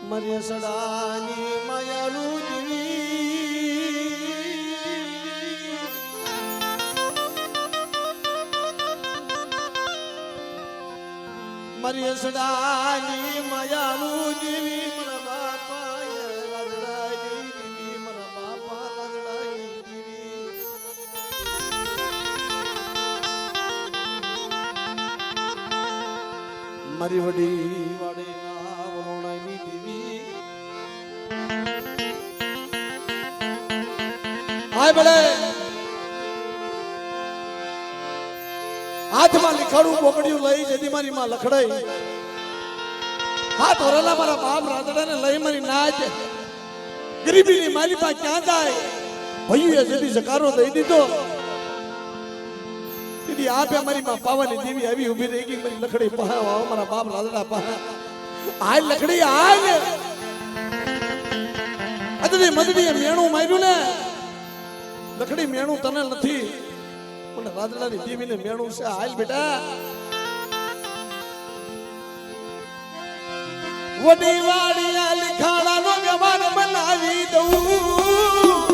મરે સડાની માયાનું જીવી મરે સડાની માયાનું જીવી મારા બાપા રગડાઈ જીવી મારા બાપા રગડાઈ જીવી મારી વડી વાડી હાય બળે હાથમાં લીખાડું બોકડીયું લઈ જેથી મારી માં લખડાઈ હાથ ઓરેલા મારા બાપ રાતડાને લઈ મારી નાચ ગરીબીની મારી પાસે ક્યાં જાય ભૈયુએ જેથી જકારો દઈ દીધો તેથી આપે મારી માં પાવાની દેવી આવી ઊભી રહી ગઈ મારી લખડી પહા મારા બાપ રાતડા પહા હાય લખડી હાય અદડી મદડીએ મેણું માર્યું ને લખડી મેણું તને નથી પણ રાદડાની દેવીને મેણું છે હાલ બેટા વડી વાડિયા લીખાડાનો વ્યવહાર બનાવી દઉં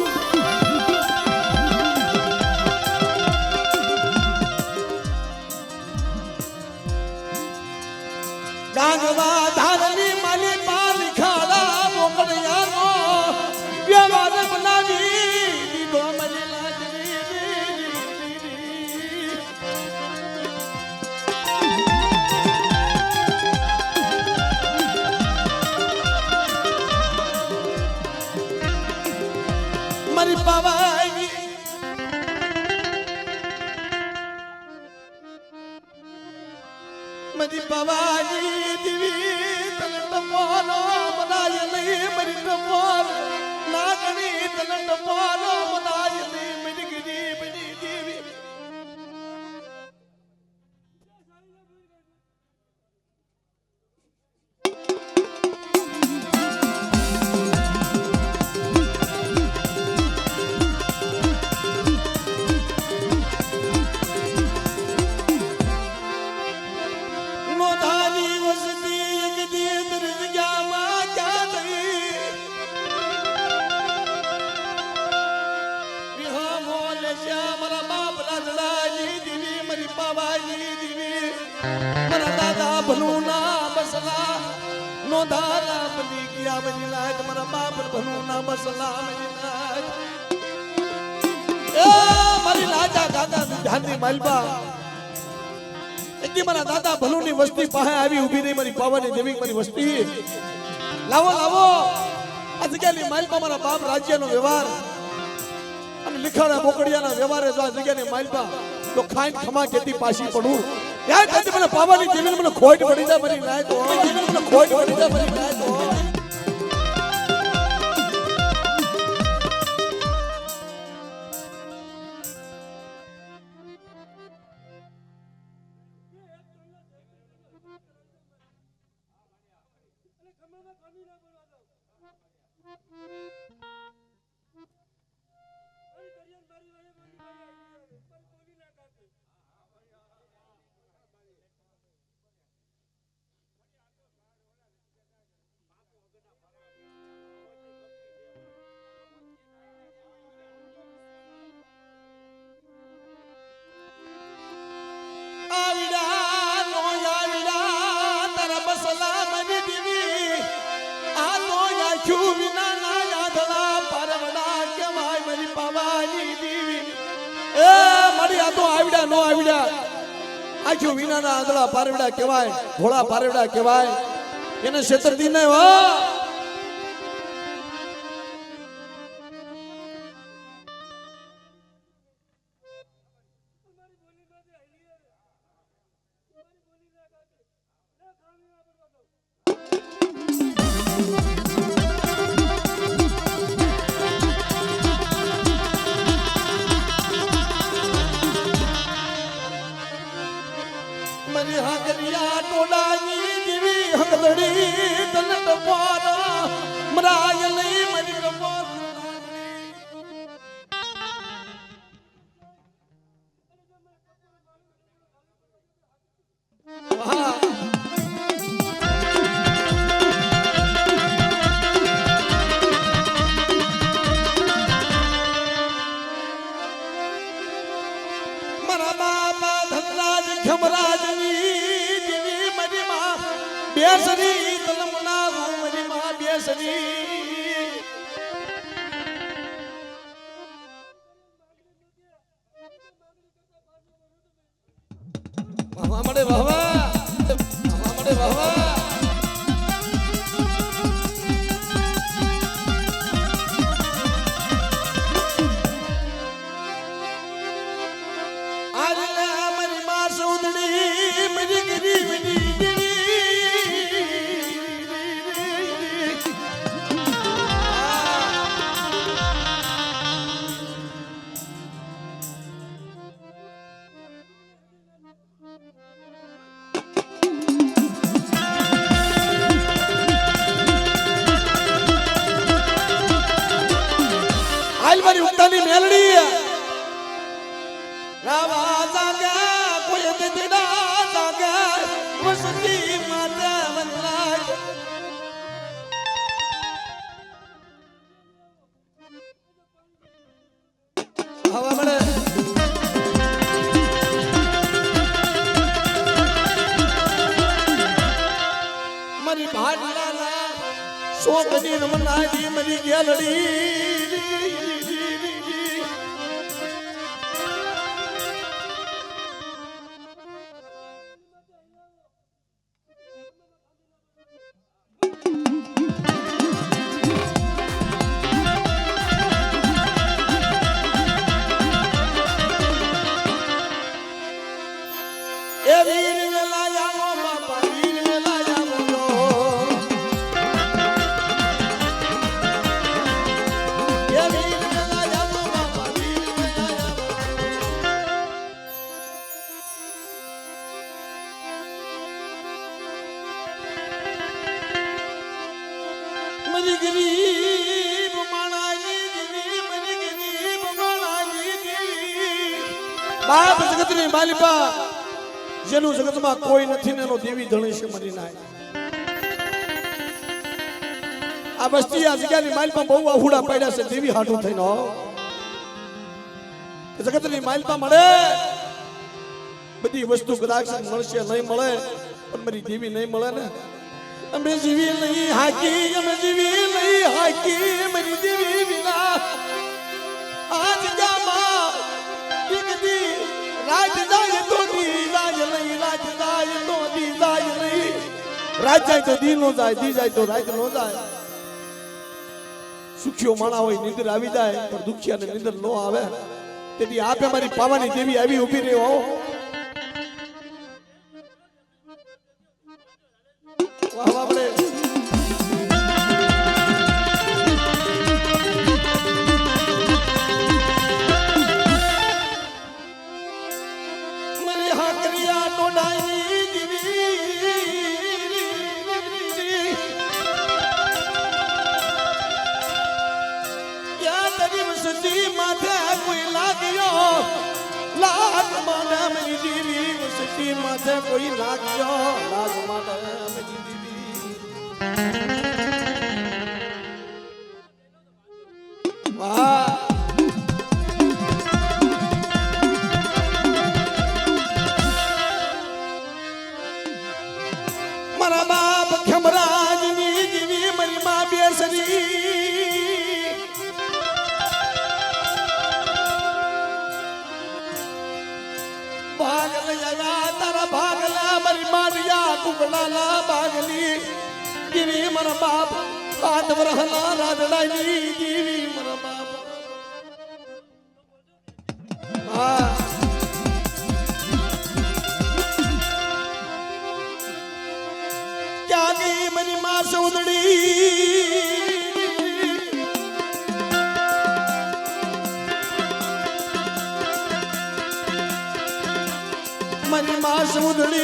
ગાંગવા ધારની માલી પા લીખાડા મોકળિયાનો વ્યવહાર બનાવી દીધો મારી મારી પાવાઈ મારી પાવાઈ દીવી તને ટપોરો મનાય નહીં મારી ટપોર નાગણી તને ટપોરો મનાય નહીં મારી ગરીબની દેવી નો દારા બની ગયા બની લાજ મારા બાપ ભનું ના મસલા મની લાજ એ મારી લાજા દાદા ધ્યાનની માલબા એકદી મારા દાદા ભનુની વસ્તી પાસે આવી ઊભી રહી મારી પાવાની દેવી મારી વસ્તી લાવો લાવો આ જગ્યાની માલબા મારા બાપ રાજ્યનો વ્યવહાર અને લીખાડા બોકડિયાના વ્યવહારે જો આ જગ્યાની માલબા તો ખાઈને ખમા કેતી પાછી પડું યાર કદી મને પાવાની દેવીને મને ખોટ પડી જાય મારી લાય તો મને ખોટ પડી જાય મારી લાય તો આજો વિનાના આંધળા પારવડા કહેવાય ભોળા પારવડા કહેવાય એને છેતરતી ન હો હાગરિયા ટોડાની દીવી હકદડી તન ટપોર બેસની વાહ મળે વાહ મળે વાહ મારી ઉતાની મેલડી રાવા જાગા કોઈ દીદડા જાગા વસતી માતા વનલા હવા મળે મારી ભાડલાના સોગની રમનાજી મારી ગેલડી બાપ જગતની માલિકા જેનું જગતમાં કોઈ નથી ને એનો દેવી ધણી છે મરી નાય આ બસ્તી આ જગ્યાની માલિકા બહુ આહુડા પડ્યા છે દેવી હાટું થઈને હો જગતની માલિકા મળે બધી વસ્તુ કદાચ મળશે નહીં મળે પણ મારી દેવી નહીં મળે ને અમે જીવી નહીં હાકી અમે જીવી નહીં હાકી મારી દેવી વિના આ જગ્યામાં દીકરી રાજ જાય તો દી જાય નહીં રાજ જાય તો દી જાય નહીં રાજ જાય તો દી નો જાય દી જાય તો રાજ નો જાય સુખિયો માણા હોય નિંદર આવી જાય પણ દુખિયાને નિંદર નો આવે તેથી આપે મારી પાવાની દેવી આવી ઊભી રહી હો વાહ વાહ બળે माथे कोई लागियो लाग माना मेरी दीवी उसकी माथे कोई लागियो लाग माना मेरी दीवी वाह मारा बाप खमराज नी दीवी मेरी मां बेसरी तारा भागला मरी मारिया कुगला भागली गिरी मर बाप हाथ वरहला राजडानी गिरी मर बाप क्या गई मरी मां सौदड़ी मरी मां समुदड़ी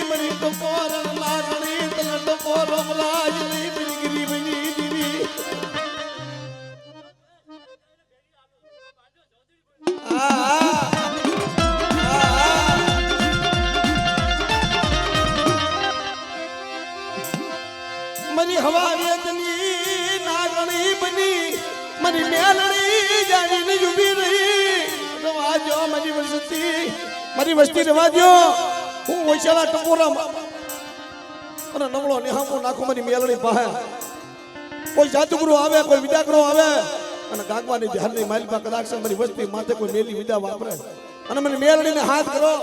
मरी टपोर लागणी तल टपोर मलाजली मरी गरीबनी दीवी मरी हवा वेदनी नागणी बनी मरी मेलणी जानी ने उभी रही रवाजो मरी वस्ती रवाजो હું વૈશાલા ટપોરા અને નમળો નિહામો નાખો મારી મેલડી પાસે કોઈ જાદુગરો આવે કોઈ વિદાગરો આવે અને ગાગવાની ધ્યાનની માલિકા કદાચ મારી વસ્તી માથે કોઈ મેલી વિદા વાપરે અને મને મેલડીને હાથ કરો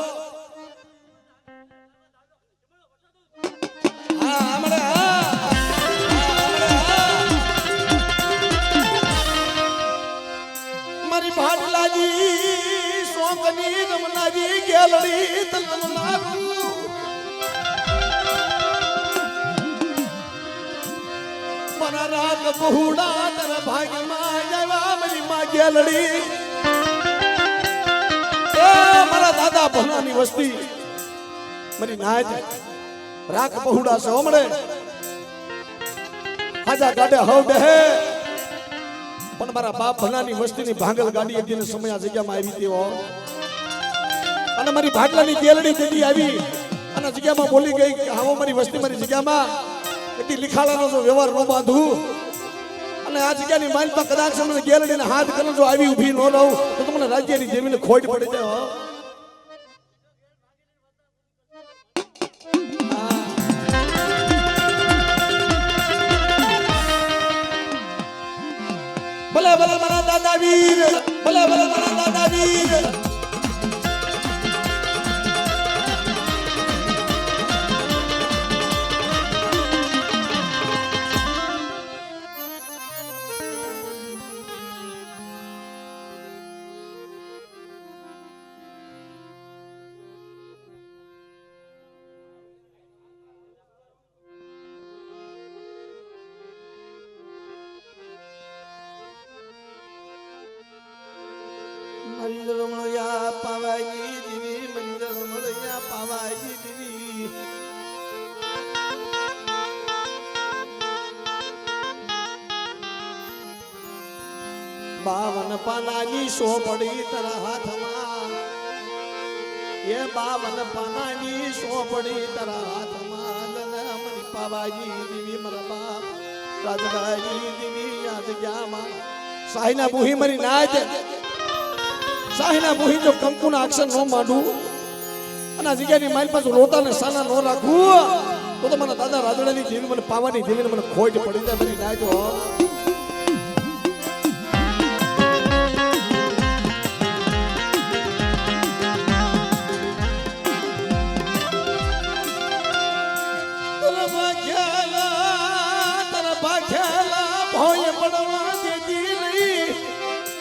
મારી ભાટલાજી સોંકની રમનાજી ગેલડી તલનારું મારા રાગ બહુડા તારા ભાગ્યમાં આવ્યા મારી માં ગેલડી એ મારા દાદા ભનાની વસ્તી મારી નાજ રાગ બહુડા છે હમણે હાજા ગાડે હવ બેહે પણ મારા બાપ ભલાની વસ્તીની ભાંગલ ગાડી એક દિન સમય આ જગ્યામાં આવી તેવો અને મારી ભાટલાની ગેલડી તેડી આવી અને જગ્યામાં બોલી ગઈ કે હાવો મારી વસ્તી મારી જગ્યામાં એટલી લિખાડાનો જો વ્યવહાર ન બાંધું અને આ જગ્યાની માલપા કદાચ મને ગેલડીને હાથ કરો જો આવી ઊભી ન રહું તો તમને રાજ્યની જમીને ખોટ પડી જાય ભલે ભલે મારા દાદા વીર ભલે ભલે મારા દાદા વીર મંદિર મળ્યા પાવાજી દેવી મંદિર મળ્યા પાવાજી દેવી બાવન પાનાની સોપડી તારા હાથમાં એ બાવન પાનાની સોપડી તારા હાથમાં મની પાવાજી દેવી મારા બાપ રાજગાજી દેવી યાદ ગ્યામાં સાહીના બુહી મરી નાજ સાહીના મોહી જો કંકુના અક્ષર ન માંડું અને આ જગ્યાની મારી પાસે રોતાને સાના ન રાખું તો મને દાદા રાદડાની જેવી મને પાવાની જેવી મને ખોટ પડી જાય બધી નાજો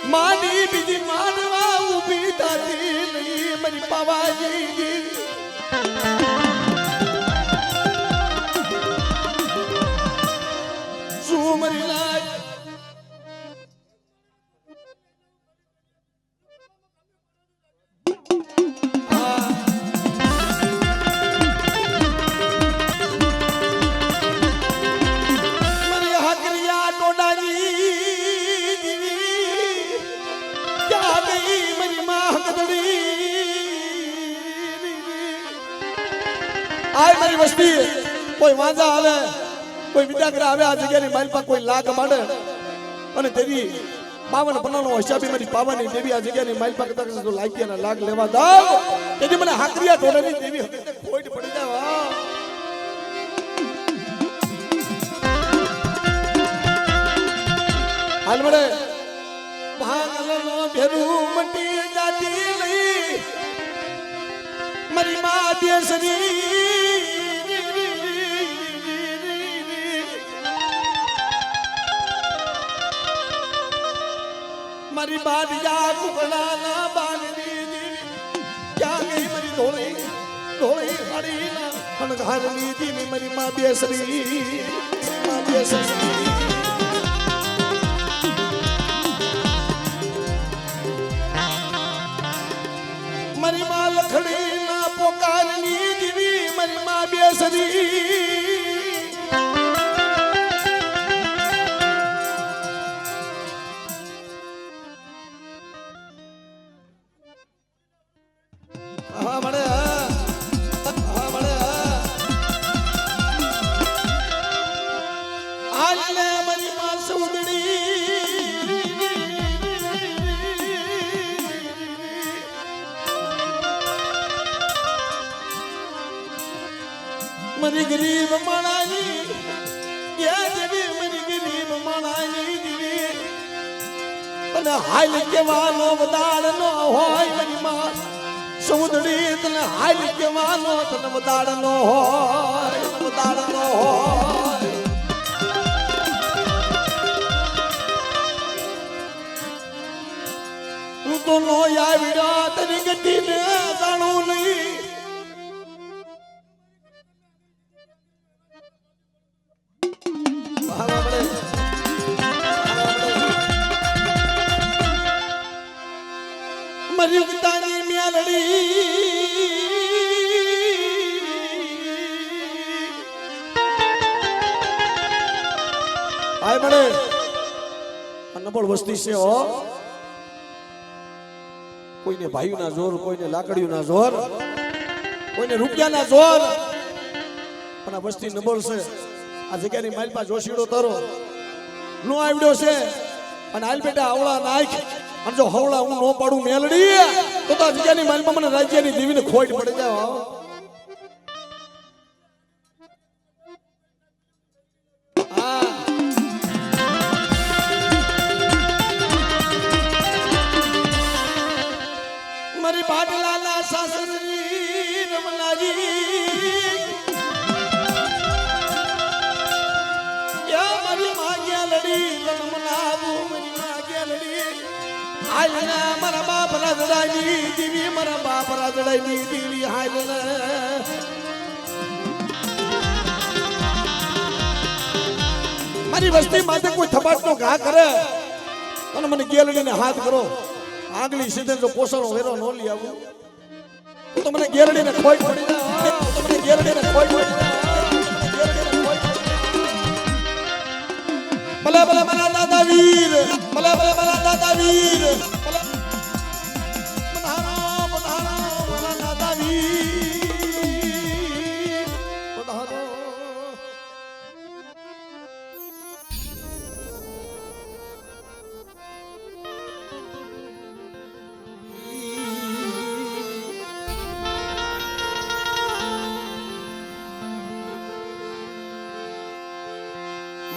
માની બીજી માનવા ઊભી થતી નહીં મારી પાવાજી શું મારી લાજ મારી હાકરિયા ટોડાની આય મારી વસ્તી કોઈ વાંજા આવે કોઈ વિદાગ્રહ આવે આ જગ્યાની માલપા કોઈ લાગ માંડે અને તેવી પાવન પનાનો હિસાબી મારી પાવાની દેવી આ જગ્યાની માલપા કદાચ જો લાગ્યાના લાગ લેવા દાવ તેથી મને હાકરિયા ટોળાની દેવી હકીકત ખોટ પડી જાય હાલ મળે ભાંગલનો ભેરું મટી જાતી નહીં મારી મા દેશની મારી બાડિયા કુકડાના બાંધની ક્યાં ગઈ મારી ધોળી ધોળી હાડીના અણઘારની દીવી મારી મા બેસરી મારી મા લખડીના પોકારની દીવી મારી મા બેસરી મરી ગરીબ માણાની યા દેવી મરી ગરીબ તને હાલ કેવાનો વદાડ નો હોય મારી માં સમુદ્રી તને હાલ કેવાનો તને વદાડ નો હોય વદાડ નો હોય હું તો નો આવ્યા તરી ગતિ ને જાણું નહીં મરી ઉતાની મ્યાલડી આય મળે નબળ વસ્તી છે હો કોઈને ભાઈઓના જોર કોઈને લાકડીઓના જોર કોઈને રૂપિયાના જોર પણ આ વસ્તી નબળ છે આ જગ્યાની માલપા જોશીડો તરો નો આવડ્યો છે અને હાલ બેટા આવડા નાખ અને જો હવળા હું નો પાડું મેલડી તો આ જગ્યાની માલપા મને રાજ્યની દેવીને ખોટ પડી જાય મારી બાટલાના સાસરી રમનાજી યા મારી માગ્યા લડી રમનાવું મારી માગ્યા લડી હાલના મારા બાપ રાજડાની દીવી મારા બાપ રાજડાની દીવી હાલના મારી વસ્તી માથે કોઈ થપાટનો ઘા કરે અને મને ગેલડીને હાથ કરો આગલી સીધે જો પોસણો વેરો નો લઈ આવું તો મને ગેરડીને ખોટ પડી જાય તો મને ગેરડીને ખોટ પડી જાય ભલે ભલે મારા દાદા વીર ભલે ભલે મારા દાદા વીર પધારો પધારો મારા દાદા વીર પધારો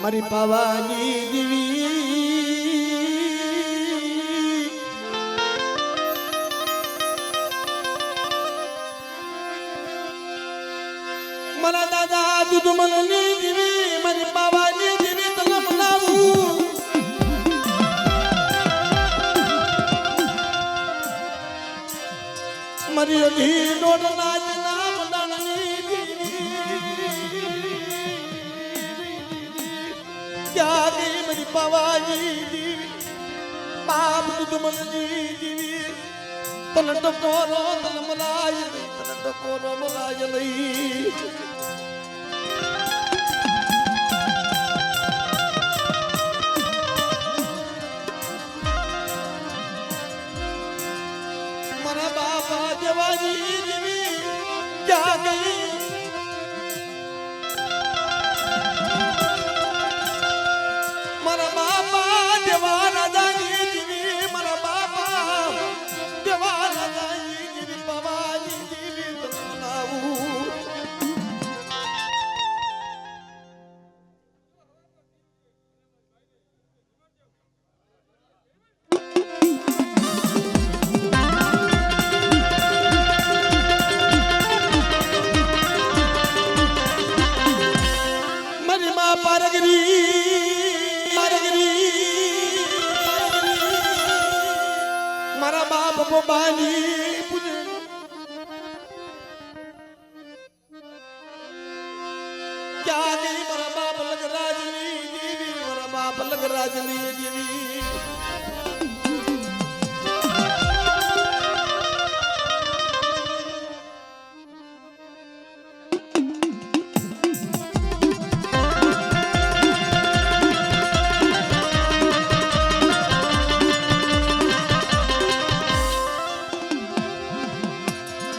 મારી પાવાની દેવી મારા દાદા દૂધ મલની દેવી મારી પાવાની દેવી તને મનાવું મારી અઢી દોઢ નાચ ના મંડાણની क्या गई मेरी पवानी दीवी बाप दुमनी दीवी तन टकोरो तन मलाय तन टकोरो मलाय नहीं मरा बापा देवानी दीवी क्या गई देवाना जानी देवी मारा बापा देवाना जानी देवी पवानी देवी तनाऊ मरी मां पारगरी मारा बाप को बानी पूजे क्या गई मारा बाप लग राजनी देवी मारा बाप लग राजनी देवी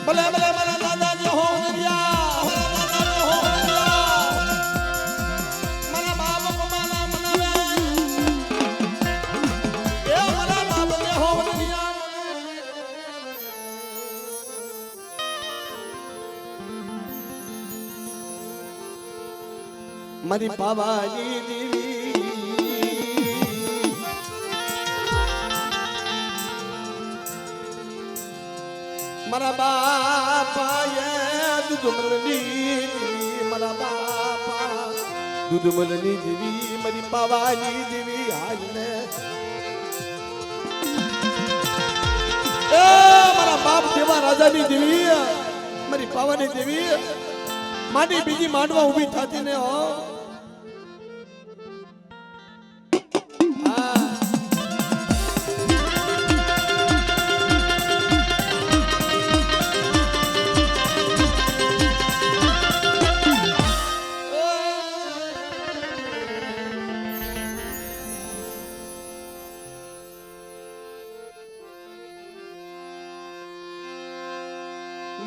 भले भले मारा दादा जो हो गया मारा बाप को माना मनावे ए मारा बाप ने हो गया मारी पावानी देवी મારા બાપાએ દૂધ મળની દેવી મારા બાપા દૂધ મળની દેવી મારી પાવાની દેવી હાલને એ મારા બાપ દેવા રાજાની દેવી મારી પાવાની દેવી મારી બીજી માંડવા ઊભી થતી ને હો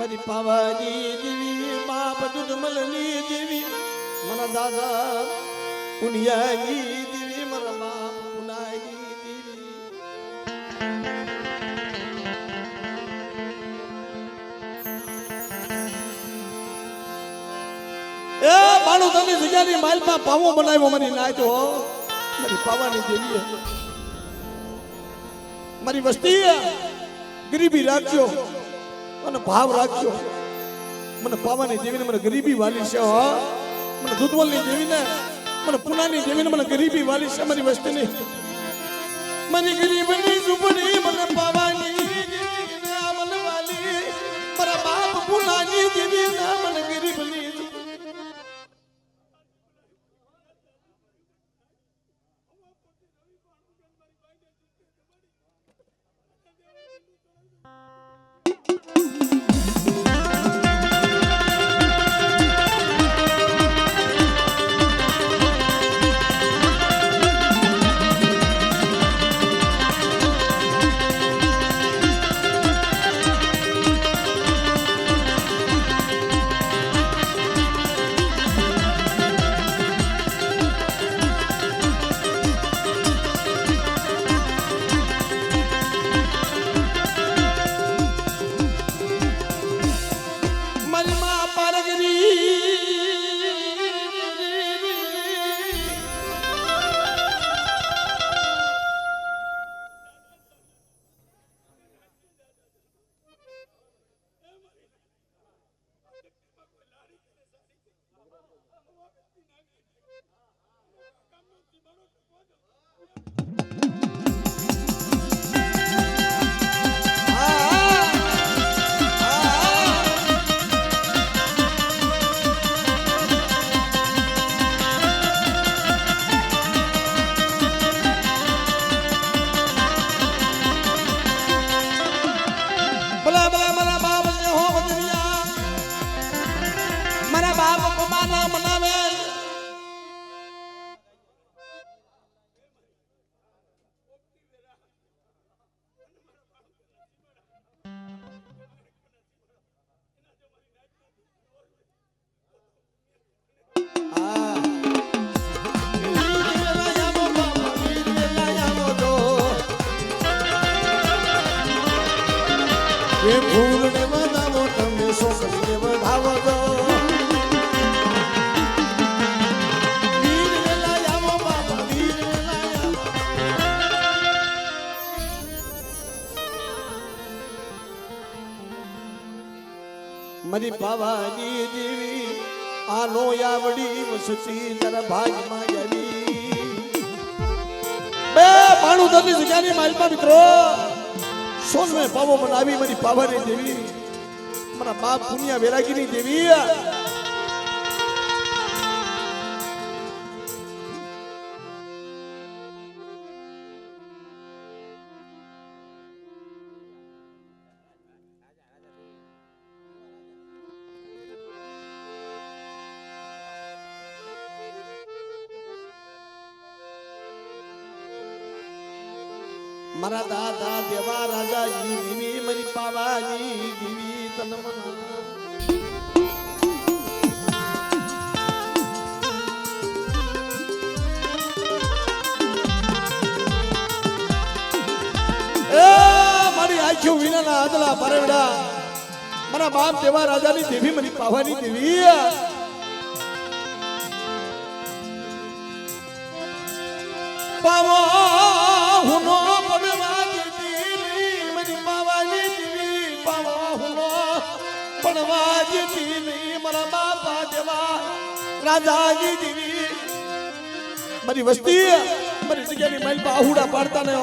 મારી પાવાની દેવી મા બધું મળની દેવી મારા દાદા પુનિયાની દેવી મારા બાપ પુનાની દેવી એ બાળુ તની જગ્યાની માલમાં પાવો બનાવ્યો મારી નાય તો મારી પાવાની દેવી મારી વસ્તી ગરીબી રાખજો મને ભાવ રાખજો મને પાવાની દેવીને મને ગરીબી વાલી છે મને દૂધવલની દેવીને મને પુનાની દેવીને મને ગરીબી વાલી છે મારી વસ્તીની મારી ગરીબની ઝૂંપડી મને પાવાની દેવીને મને વાલી મારા બાપ પુનાની દેવીને મને ગરીબની ફૂલને વધાવો તમે છોકરીને વધાવો દો વીર વેલા આવો બાબા વીર વેલા આવો મારી પાવાની દેવી આનો આવડી વસતી તારા ભાગમાં આવી બે પાણું દરની જગ્યાની માલમાં મિત્રો સોન में पावो बनावी मारी पावानी देवी मरा बाप पुनिया वैरागीनी देवी મારા દાદા દેવા રાજાની દેવી મારી પાવાની દેવી તન મના એ મારી આંખો વિનાના આદલા પરવડા મારા બાપ દેવા રાજાની દેવી મારી પાવાની દેવી પાવો હુનો પડવા દેવી મારી પાવાની દેવી પાવો હુનો મારા બાપા દેવા રાજાજી દેવી મારી વસ્તી મારી જગ્યાની માઇલ પર આહુડા પાડતા ને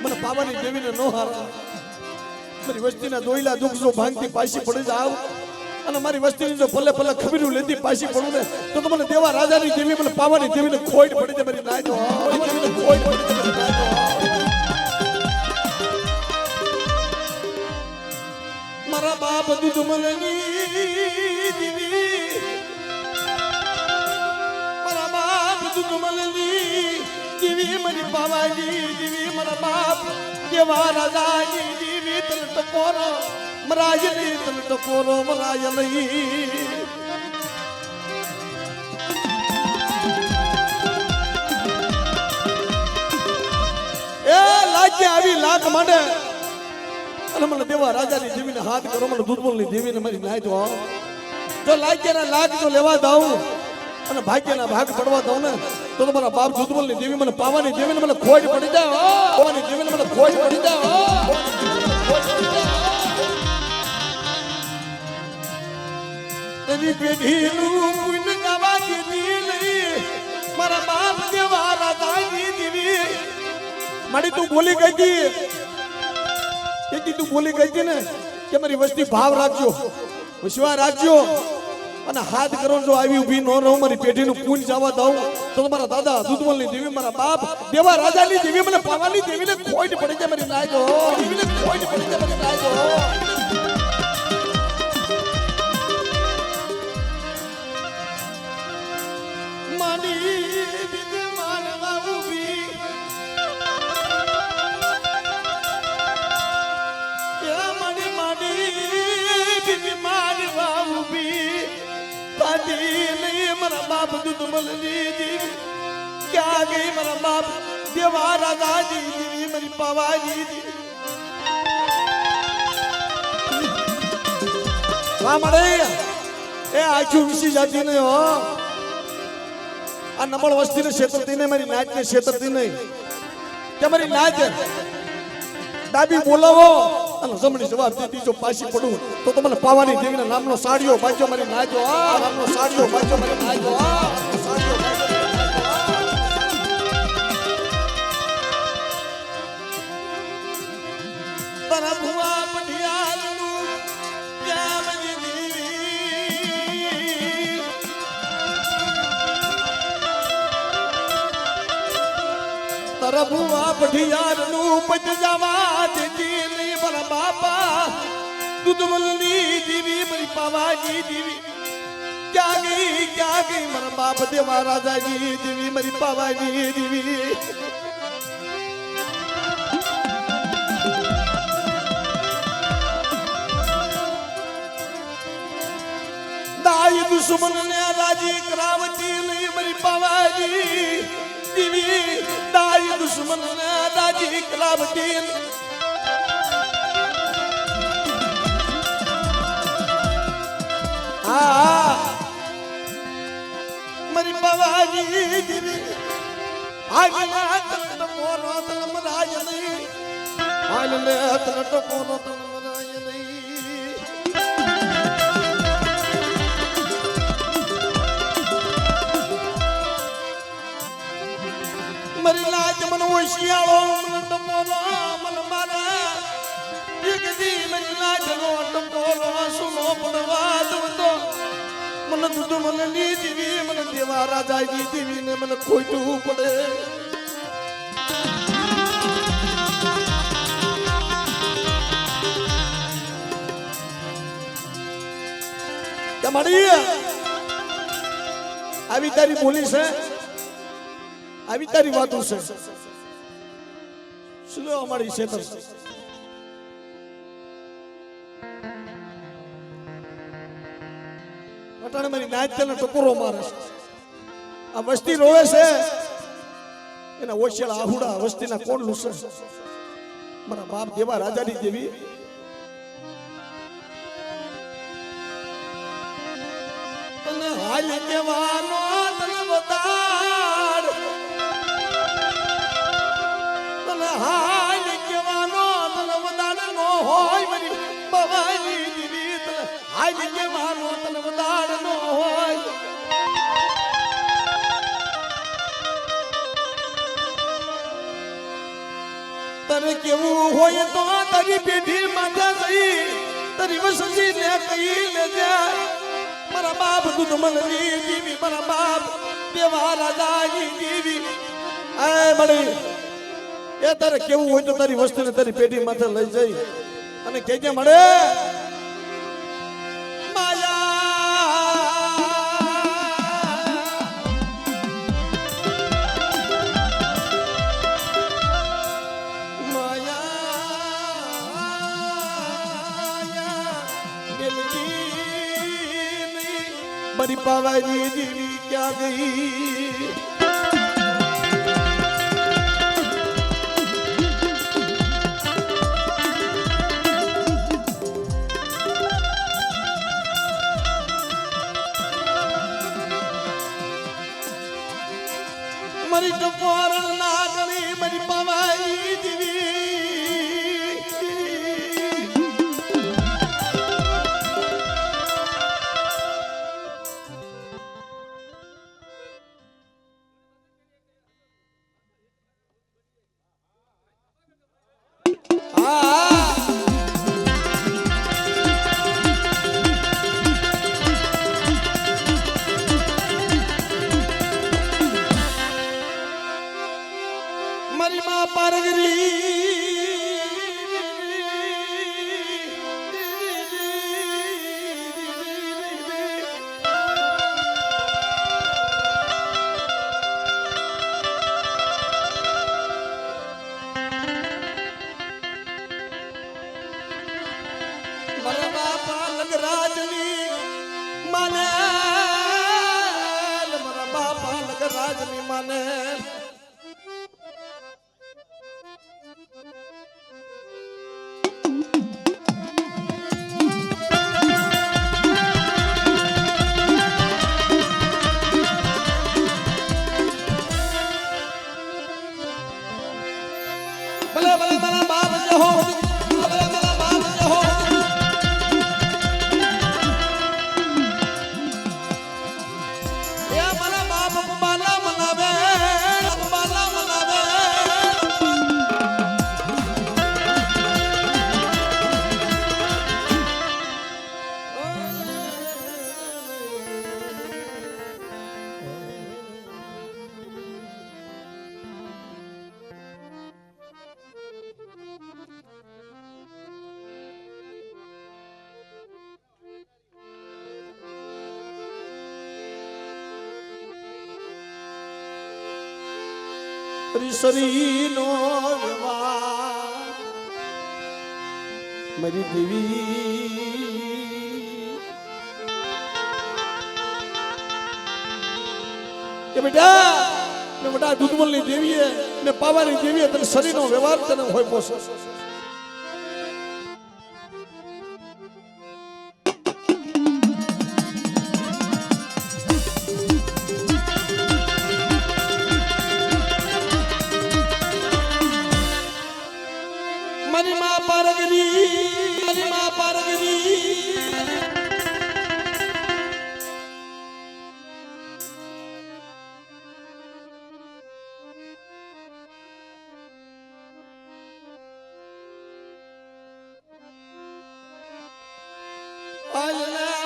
મને પાવાની દેવીને નો હારા મારી વસ્તીના દોયલા દુઃખ જો ભાંગતી પાછી પડી જાવ અને મારી વસ્તીની જો ભલે ભલે ખબીરું લેતી પાછી પડું ને તો મને દેવા રાજાની દેવી મને પાવાની દેવીને ખોઈટ પડી જાય મારી નાય તો ખોઈટ પડી જાય મારી નાય તો મારા બાપ દૂધ મલની દેવી મારા બાપ દૂધ મલની દેવી મારી પાવાની દેવી મારા બાપ દેવા રાજાની દેવી તલ ટકોરો મરાય નહીં તલ ટકોરો મરાય નહીં એ લાગે આવી લાખ માંડે અને મને દેવા રાજાની દેવીને હાથ કરો મને દૂધમલની દેવીને મારી નાય તો જો લાગ્યાના લાખ તો લેવા દઉં અને ભાગ્યના ભાગ પડવા દઉં ને તો મારા બાપ દૂધમલની દેવી મને પાવાની દેવીને મને ખોજ પડી જાય પાવાની દેવીને મને ખોજ પડી જાય તેની પેઢીનું પુણ્ય ગાવા દીધી નહીં મારા બાપ દેવા રાજાની દેવી મારી તું બોલી ગઈ હતી એકી તું બોલી ગઈ હતી ને કે મારી વસ્તી ભાવ રાખજો વિશ્વાસ રાખજો અને હાથ કરો જો આવી ઊભી ન રહું મારી પેઢીનું પૂન જવા દઉં તો મારા દાદા દૂધમલની દેવી મારા બાપ દેવા રાજાની દેવી મને પાવાની દેવીને ખોઈટ પડી જાય મારી નાય જો દેવીને ખોઈટ પડી જાય મારી નાય જો માની બીજ માનવા ઊભી મારા બાપ દૂધમલની દેવી ક્યાં ગઈ મારા બાપ દેવા રાજાની દેવી મારી પાવાની દેવી મળે એ આખી વિશી જાતી નહીં હો આ નમળ વસ્તીને છેતરતી નહીં મારી નાચને છેતરતી નહીં કે મારી નાચ દાબી બોલાવો અને જમણી જવાબ દીધી જો પાછી પડું તો તમને પાવાની દેવીના નામનો સાડીઓ બાજો મારી નાજો આ નામનો સાડીઓ બાજો મારી નાજો આ સાડીઓ બાજો તરા ભુવા પઢિયાલનું ક્યામની દેવી તરા ભુવા પઢિયાલનું પજ જવા દેતી મારા બાપા દૂધમલની દેવી મારી પાવાની દેવી ક્યાં ગઈ મારા બાપ દેવા રાજાની દેવી મારી પાવાની દેવી દાઈ દુશ્મનને રાજી કરાવતી નહીં મારી પાવાની દેવી દાઈ દુશ્મનને રાજી કરાવતી મારી પાવાની દેવી હાલને તન પોરો તન મરાય નહીં હાલને તન પોરો તન મરાય નહીં મારી લાજ મન ઓશિયાળો મન ટપોરો મન મારા એક દી મારી લાજ નો ટપોરો સુનો પડવા દો મને દૂધમલની દેવી મને દેવા રાજાની દેવીને મને ખોટું પડે તમારી આવી તારી બોલી છે આવી તારી વાતો છે શું અમારી છે અટાણે મારી નાચ તને ટકોરો મારે આ વસ્તી રોવે છે એના ઓછેલા આહુડા વસ્તીના કોણ લૂસે મારા બાપ દેવા રાજાની દેવી તને હાલ કેવાનો તને બતાડ તને હાલ કેવાનો તને બતાડ નો હોય મારી ભવાની દેવી તને હાલ કેવાનો તને બતાડ તને કેવું હોય તો તારી પેઢી માથા જઈ તારી વસતી ને કહી લેજે મારા બાપ દૂધ મલની જીવી મારા બાપ દેવા રાજાની જીવી આ બડી એ તારે કેવું હોય તો તારી વસ્તુને તારી પેઢી માથે લઈ જઈ અને કેજે મળે बड़ी पावाजी जीवी क्या गई मरी तो पोरण नागणी बड़ी पावाजी जीवी मरी मां पारगरी मरा बापा लगराजनी माने मरा बापा लगराजनी माने भले भले मेरा बाप जो हो भले मेरा बाप जो हो या मेरा बाप बाला मनावे बाला मनावे शरीर नो व्यवहार मेरी देवी ये बेटा मैं बेटा दूधमल ની દેવી है मैं પાવાની દેવી है તને શરીર નો વ્યવહાર તને હોય પોસો मरी मां पारगरी मरी मां पारगरी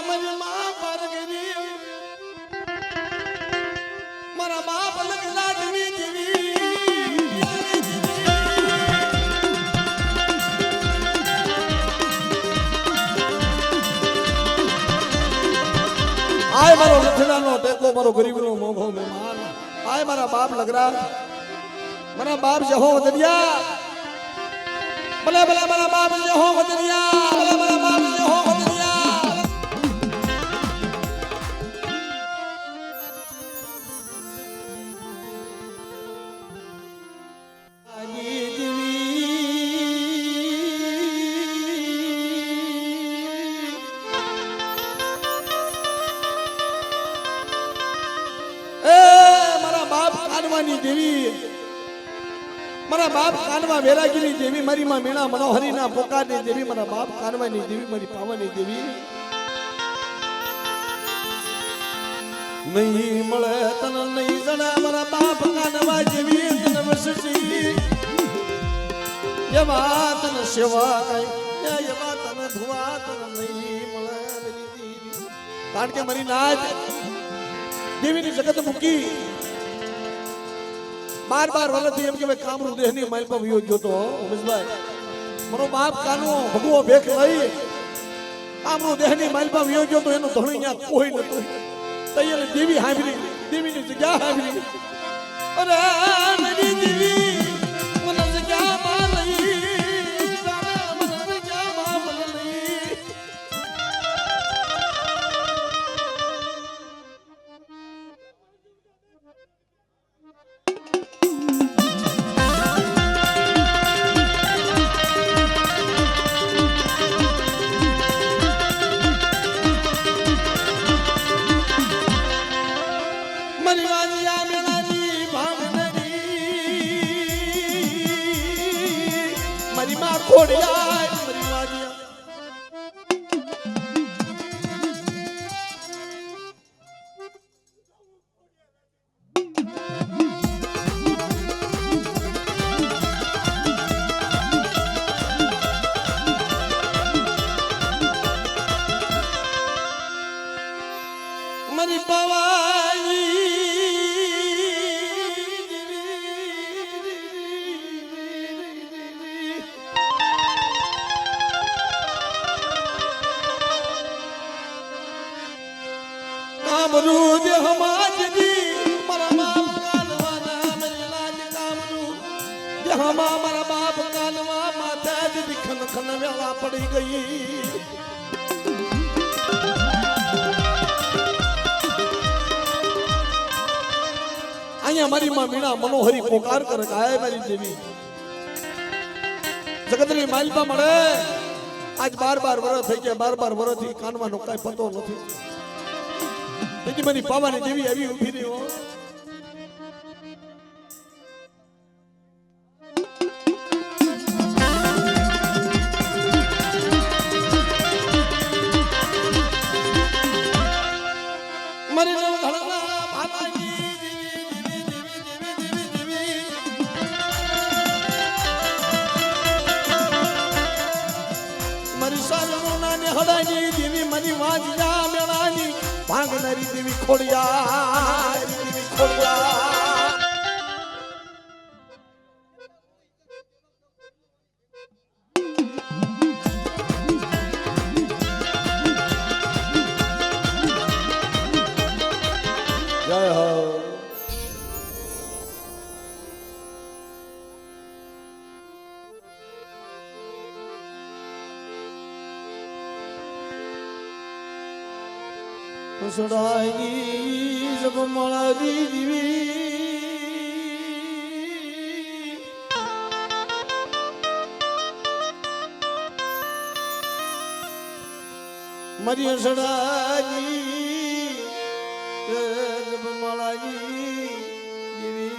मरी मां पारगरी मरा बाप लग लाडवी जीवी आए मारो लठना नो टेको मारो गरीब नो मोघो मेहमान आए मारा बाप लग रहा मेरा बाप जहो वदनिया भले भले मेरा बाप जहो वदनिया भले मेरा बाप जहो वदनिया देवी मारा बाप कानवा वेरागिरी देवी मारी मां मीणा मनोहरी ना पोकारनी देवी मारा बाप कानवानी देवी मारी पावनी देवी नहीं मळे तन नहीं जणा मारा बाप कानवा देवी तन वससी એવા તને સેવા કઈ એવા તને ધુવા તને નહીં મળે મારી દેવી. કારણ કે મારી નાચ દેવીની જગત મૂકી 12 વર્ષથી એમ કે ભાઈ કામરૂ દેહની માઇલ પર વિયો ગયો તો ઉમેશભાઈ મારો બાપ કાનો ભગવો ભેખ લઈ કામરૂ દેહની માઇલ પર વિયો ગયો તો એનો ધણી ત્યાં કોઈ નતું તૈયાર દેવી હાંભળી દેવીની જગ્યા હાંભળી અરે મારી દેવી મને જગ્યામાં લઈ જાણે મને જગ્યામાં મને લઈ મારી વાલિયા મેળાની ભાવનરી મારી માં ખોડિયા મારી વાલિયા મારી પવાઈ કામરૂ દેહ માજદી મારા બાપ કાનવાના મારી લાજ કામરૂ દેહમાં મારા બાપ કાનવા માતા દીદી ખન ખન વેળા પડી ગઈ અહીંયા મારી માં મીણા મનોહરી પોકાર કરે ગાય મારી દેવી જગતની માલપા મળે આજ 12 વર્ષ થઈ ગયા 12 વર્ષથી કાનવાનો કઈ પતો નથી તેથી મારી પાવાની દેવી આવી ઊભી રહી હો મારી નવ ધણના ભાલાની મારી સારનું નાની હડાની દેવી મારી વાજિયા મેળાની ભાંગનારી દેવી ખોડિયા દેવી ખોડિયા જય હો સડાઈ જબ મળાવી દીવી મારી સડાઈ જબ મળાવી દીવી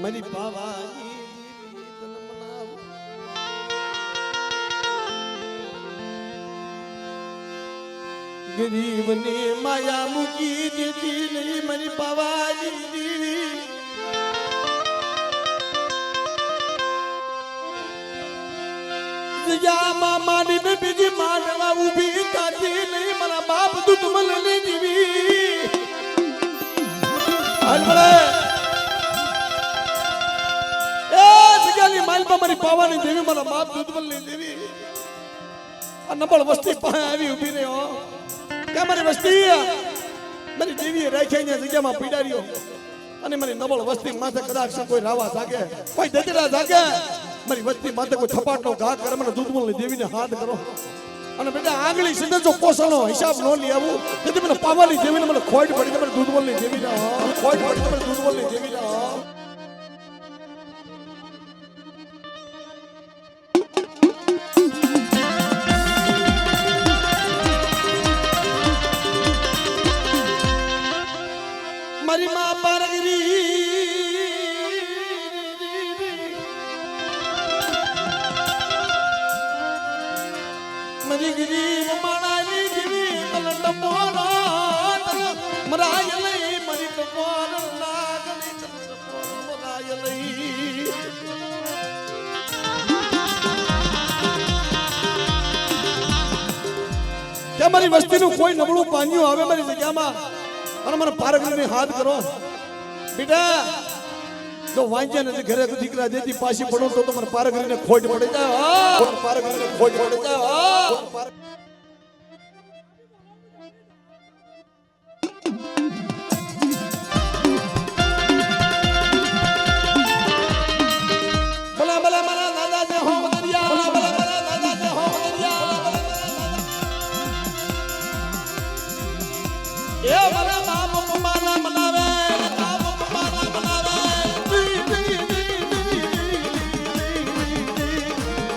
મારી પાવાની દેવી તન મનાવ ગરીબને માયા મૂકી દીધી નહીં મારી પાવાની દેવી જગ્યામાં માડીને બીજી માંડવા ઊભી કાઢી નહીં મારા બાપ દૂધ મળની દેવી હાલ મળે માલપા મારી પાવાની દેવી મારા બાપ દૂધમલની દેવી આ નબળ વસ્તી પાસે આવી ઊભી રહ્યો કે મારી વસ્તી મારી દેવીએ રાખ્યા અહીંયા જગ્યામાં પીડાર્યો અને મારી નબળ વસ્તી માથે કદાચ કોઈ રાવા જાગે કોઈ દદડા જાગે મારી વસ્તી માથે કોઈ થપાટનો ઘા કરે મને દૂધમલની દેવીને હાથ કરો અને બેટા આંગળી સીધે જો કોસળનો હિસાબ ન લઈ આવું તેથી મને પાવાની દેવીને મને ખોટ પડી તમારી દૂધમલની દેવીને ખોટ પડી તમારી દૂધમલની દેવીને મારી માં પારગરી નહીં. કે મારી વસ્તીનું કોઈ નબળું પાન્યું આવે મારી જગ્યામાં અને મને પારગને હાથ કરો બેટા. જો વાંચ્યા નથી ઘરે દીકરા દેતી પાછી પડો તો તમારે પારગને ખોટ પડે જાય. પારગને ખોટ પડે જાય.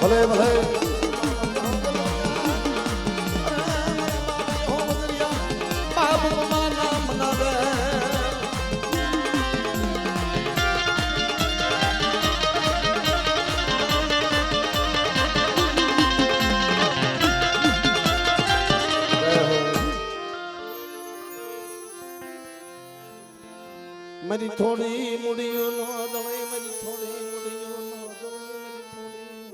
ભલે ભલે મારી થોડી મુડીઓ નો દળે મારી થોડી મુડીઓ નો દળે મારી થોડી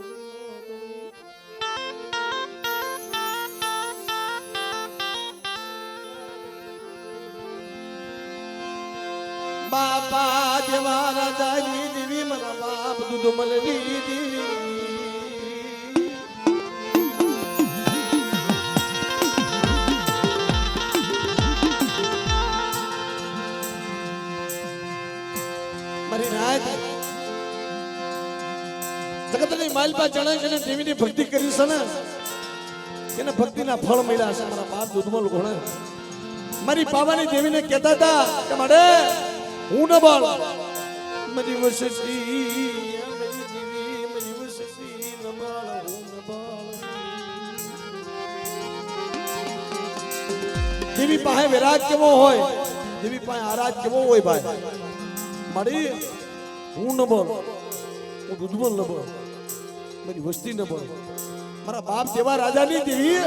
બાપા દેવા રાજાની દેવી મારા બાપ દૂધ મલની દેવી જગતની માલપા ચણે છે ને દેવીની ભક્તિ કરી છે ને એને ભક્તિના ફળ મળ્યા છે. મારા બાપ દૂધમલ ઘોણે મારી પાવાની દેવીને કહેતા હતા કે મારે હું ન બાળ મારી વસતી મારી દેવી મારી વસતી ન બાળ હું ન બાળ. દેવી પાસે વિરાગ કેવો હોય, દેવી પાસે આરાજ કેવો હોય ભાઈ. મારી હું ન બોલ, હું દૂધમલ ન બોલ, મારી વસ્તી ન બોલ. મારા બાપ જેવા રાજાની દેવી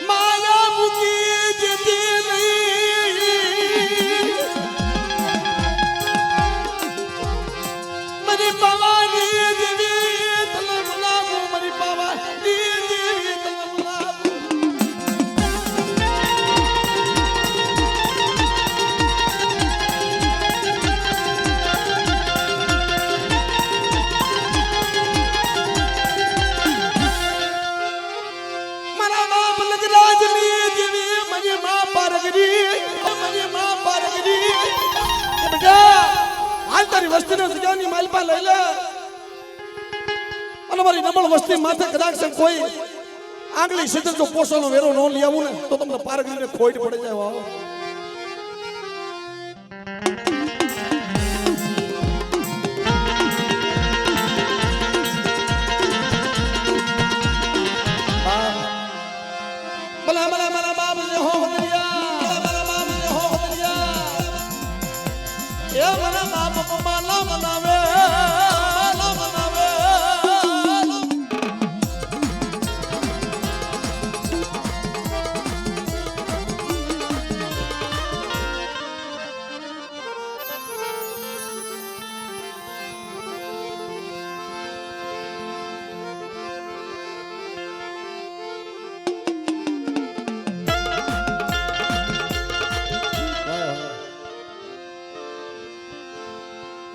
માયા મૂકી દેતી નહીં. મારી પાવાની દેવી તને બોલાવું, મારી પાવાની દેવી તને બોલાવું. તારી વસ્તીને જગ્યાની માલપા લઈ લે અને મારી નબળ વસ્તી માથે કદાચ કોઈ આંગળી સીધે જો પોષણનો વેરો ન લઈ આવું ને તો તમને પારગરીને ખોટ પડી જાય. ભલા ભલા મારા બાપ જે હો મારા બાપ પપ્પા ના મનાવે ના મનાવે.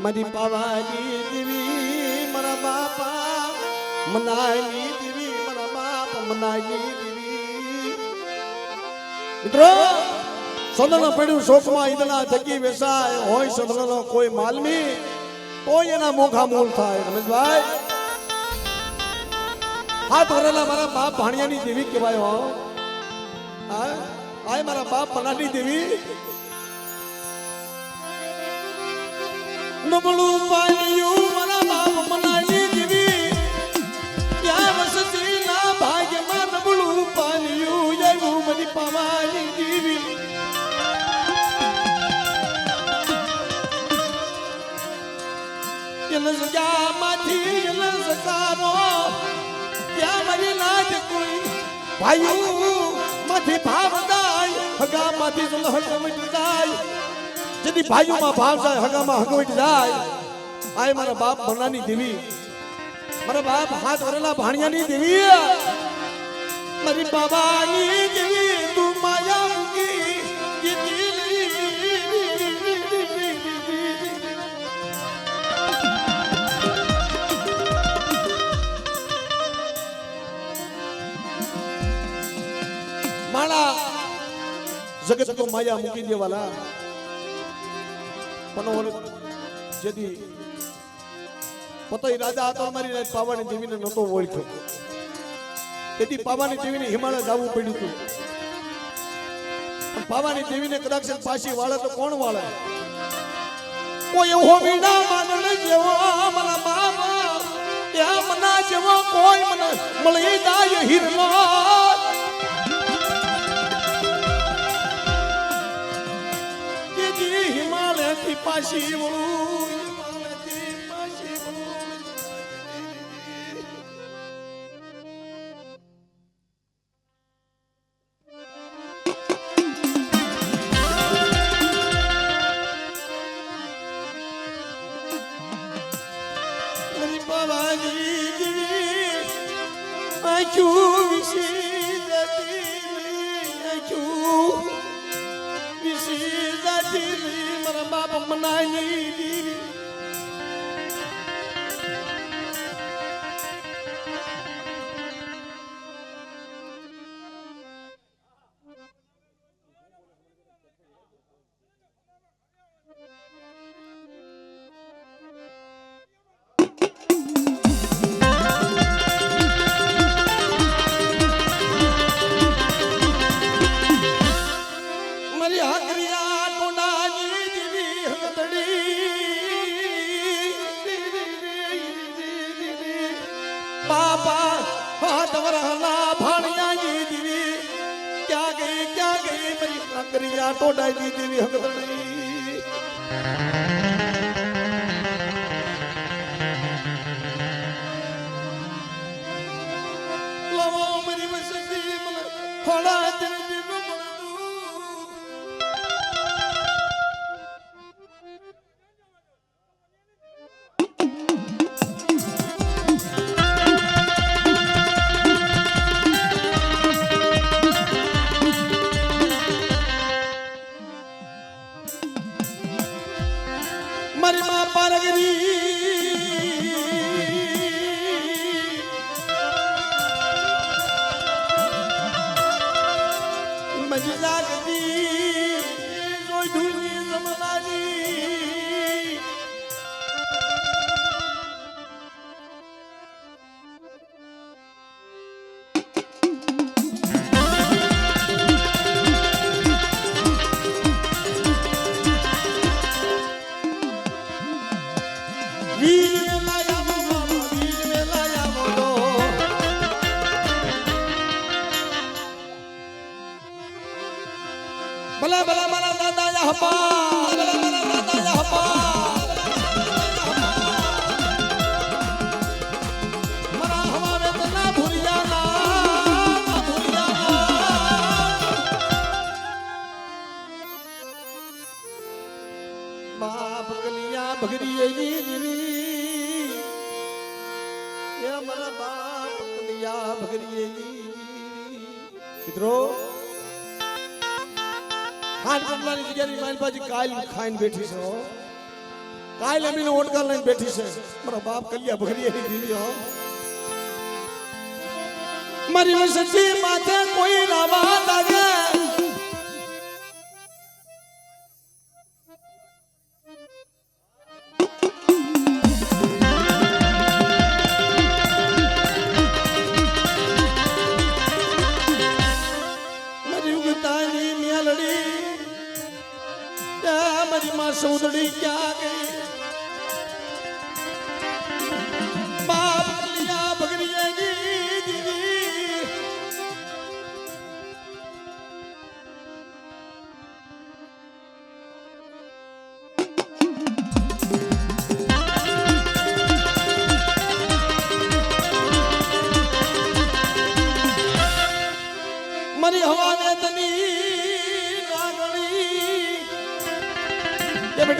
મારી પાવાની દેવી મારા બાપા મનાયની દેવી મારા બાપ મનાયની દેવી. મિત્રો સદન પડ્યું શોકમાં ઈદના જગી વેસાય હોય સદનનો કોઈ માલમી કોઈ એના મોખા મૂળ થાય. રમેશભાઈ હાથ ભરેલા મારા બાપ ભાણિયાની દેવી કહેવાય. હો આ મારા બાપ મનાની દેવી. નબળું પાલ્યું મારા બાપ મનાની દેવી ત્યાં વસતી ના ભાગ્યમાં નબળું પાલ્યું એવું મારી પાવાની દેવી. એને સગામાંથી એને સગાનો ત્યાં મારી લાજ કોઈ ભાઈઓ માંથી ભાવ દાય હગામાંથી સુલહ કમજ જાય જેથી ભાઈઓમાં ભાવ જાય હગામાં હગવટ જાય આય મારા બાપ બનાની દેવી મારા બાપ હાથ વરેલા ભાણિયાની દેવી મારી બાબાની દેવી તું માયા મૂકી માણા જગત કો માયા મૂકી દેવાલા પણ જેથી પતઈ રાજા હતો મારી પાવાની દેવીને નતો ઓળખ્યો તેથી પાવાની દેવીને હિમાલય જવું પડ્યું હતું પાવાની દેવીને કદાચ પાછી વાળે તો કોણ વાળે કોઈ એવો વીણા માનણ જેવો મારા બાબા ત્યાં મના જેવો કોઈ મને મળી જાય હિરનો તેથી હિમાલયથી પાછી વળું મારા બાપ મનાઈ બાપા હાથ વરહલા ભાણિયાની દીવી ક્યાં ગઈ મારી કાકરિયા ટોડાની દીવી હકદણી લવો મારી વસતી મને થોડા દિન મારી માં પારગરી મજી જાગતી જોઈ ધૂની જમલાની ભલા ભલા મારા દાદા યહપા ભલા મારા દાદા યહપા મારા હવા વેતના ભુરિયાના બાપ કલિયા ભગરીએ જીવી એ મારા બાપ કલિયા ભગરીએ મિત્રો ખાન કમલાની જગ્યાની માલબાજી કાલ ખાઈને બેઠી છે કાલ અમીનો ઓટકા લઈને બેઠી છે મારા બાપ કલિયા ભગરીએની દીવી હો મારી વસતી માથે કોઈ રાવા લાગે सौदड़ी क्या गई बाप लिया बगड़िया मरी हवा ने तनी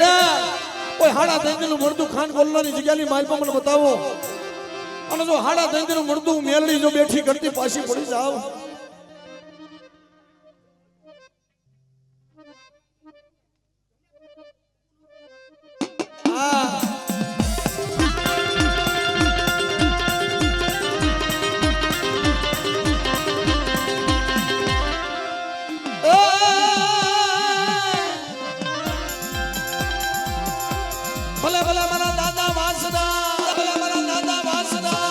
ઘડા કોઈ હાડા દંડનું મળતું ખાન ગોલ્લાની જગ્યાની માલપા મને બતાવો અને જો હાડા દંડનું મળતું મેલડી જો બેઠી કરતી પાછી પડી જાવ ભલે ભલે મારા દાદા વાસના ભલે મારા દાદા વાસના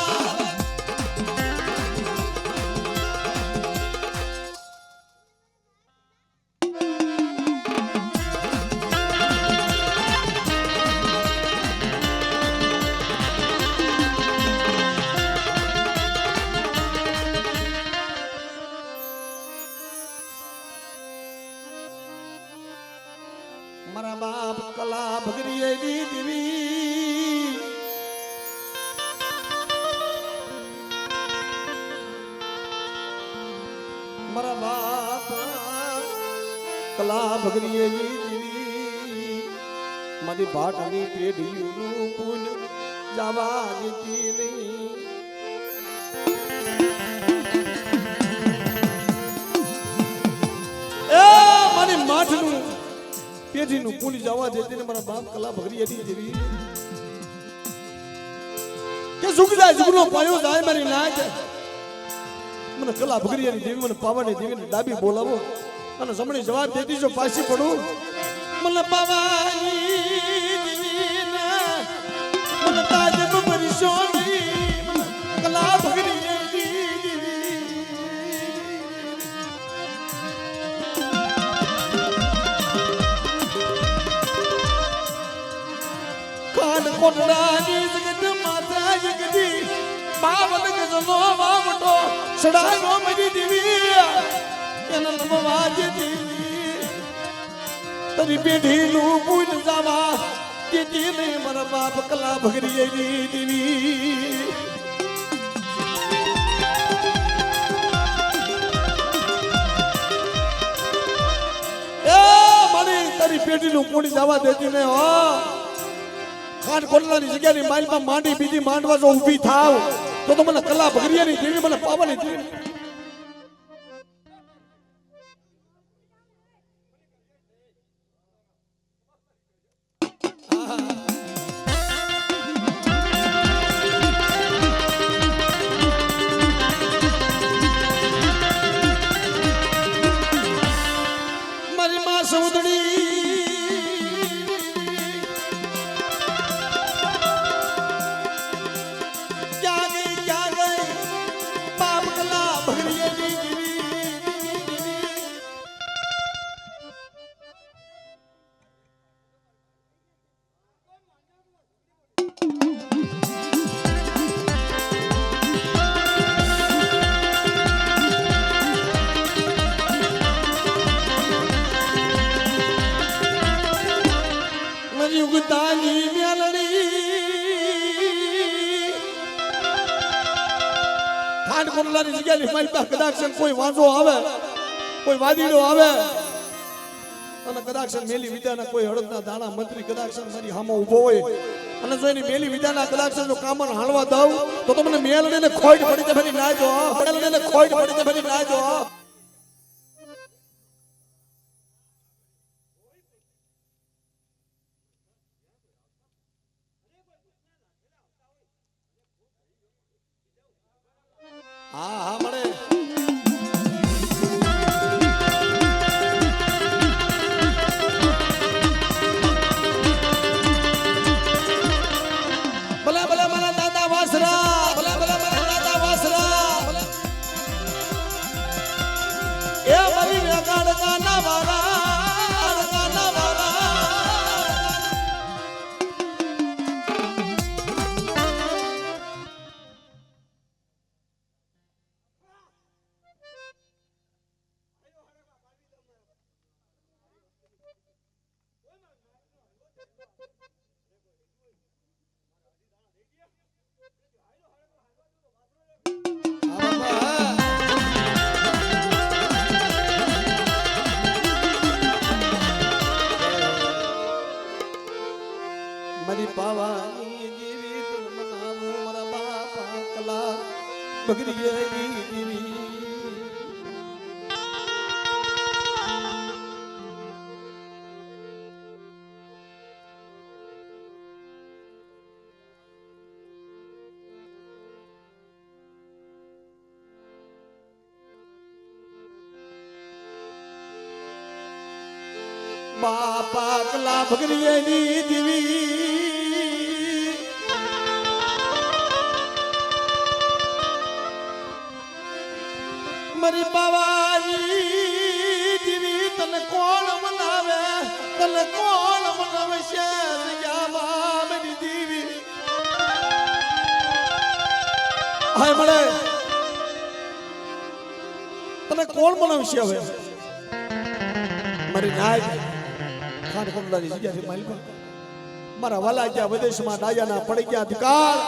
મારા બાપ કલા ભગરીએ દીવી મારા બાપ કલા ભગરીએ દીવી મારી ભાટની પેઢીનું પુન જવા દીધી નહીં એ મારી માઠનું પેઢીનું પુન જવા દેતી ને મારા બાપ કલા ભગરીએ દીવી કે સુગદા જુગનો પાયો જાય મારી નાચ મને કલા ભગરીયાની દેવી મને પાવાની દેવીને ડાબી બોલાવો અને જમણી જવાબ દેતી જો પાછી પડું મને પાવાની દેવીને મને તાજબ પરિશો નહીં મને કલા ભગરીયાની દેવી કાન કોટડાની જગત માતા જગતી બાવન ગજનો વાવટો સડાયો મરી દેવી એન નમવાજ દેવી તરી પેઢીનું પૂન જાવા દેતી ને મારા બાપ કલા ભગરીએ દેવી એ મારી તારી પેઢીનું પૂન જાવા દેતી ને હો ખાન કોટલાની જગ્યાની માઇલમાં માંડી બીજી માંડવા જો ઊભી થાવ તો મને કલા ભગરીયાની દેવી મને પાવાની દેવી મારી માં સૌદડી યુગતાની મેલડી ખાન કોટલાની જગ્યાની મારી પાસે કદાચ કોઈ વાંધો આવે કોઈ વાદીડો આવે અને કદાચ મેલી વિદ્યાના કોઈ હળદના દાણા મંત્રી કદાચ મારી હામો ઊભો હોય અને જો એની મેલી વિદ્યાના કદાચ જો કામણ હાલવા દઉં તો મને મેલડીને ખોટ પડી જાય ભરી ના જો મેલડીને ખોટ પડી જાય ભરી ના જો હા હા મળે ભલા ભલા મારા દાદા વાસરા ભલા ભલા મારા દાદા વાસરા એ મારી વેગાડ ગાના વાળા ગાના વાળા મારી પાવાની દેવી તન મનાવું મારા બાપા કલા બગડી દેવી બાપા કલા ભગરીએની દીવી મારી બાવાની દીવી તને કોણ મનાવે છે જગ્યામાં મારી દીવી હાય મળે તને કોણ મનાવશે હવે મારી નાય ખાન કોમલાની જગ્યાથી માલિકા મારા વાલા ગયા વિદેશમાં ડાયાના પડી ગયા અધિકાર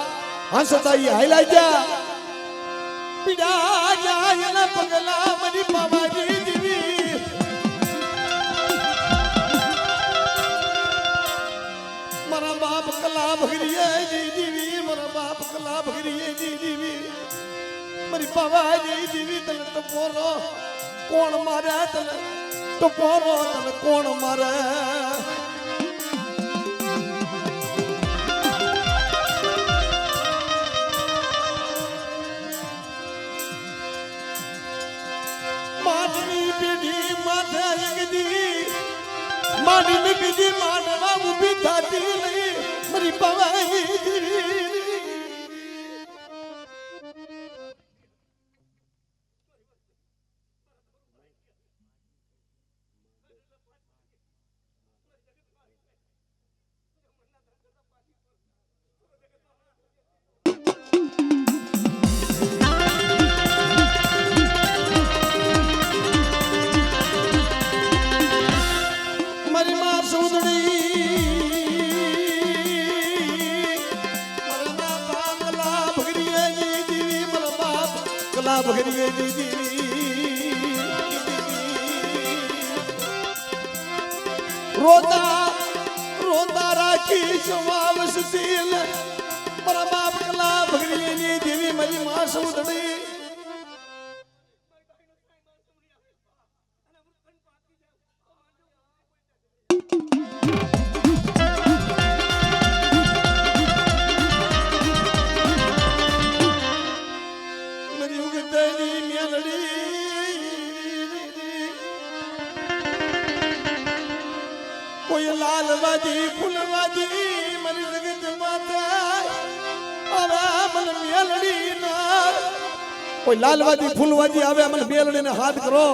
હંસતાઈ હાઈલાઈ ગયા પીડા જાયના પગલા મરી પાવાની દીવી મારા બાપ કલા ભગરીએ દીવી મારા બાપ કલા ભગરીએ દીવી મારી પાવાની દીવી તને તો બોલો કોણ મારે તને તો પોરો તને કોણ મારે માનની પેઢી માથે એકદી માનની પેઢી માનવા ઊભી થતી નહીં મારી પવાઈ ભગરીએ દીદી રોતા રાખી સમાવશ દિલ મારા બાપ કલા ભગરીએ દેવી મારી માં સૌદડી કોઈ લાલવાદી ફૂલવાદી મારી જગત માતા હવે મને મેલડી ના કોઈ લાલવાદી ફૂલવાદી આવે મને મેલડીને હાથ કરો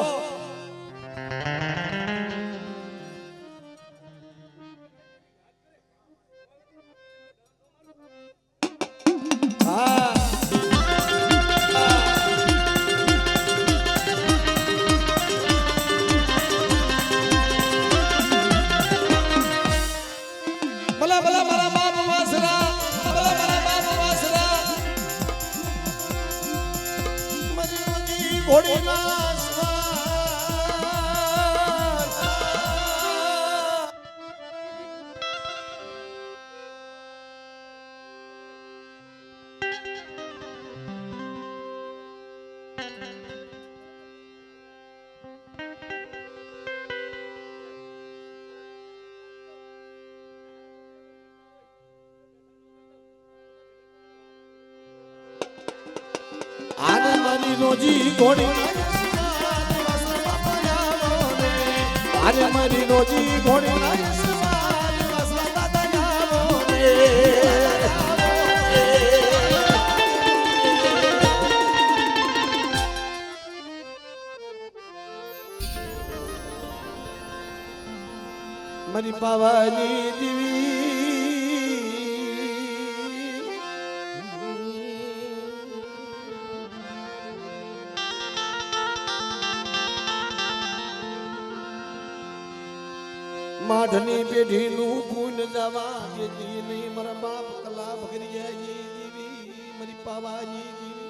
રોજી ઘોડી આજે મારી રોજી ઘોડી મારી પાવાની દીવી માઢની પેઢીનું પૂન જવા દેતી નહીં મારા બાપ કલા ભગરીએ દીવી મારી પાવાની દીવી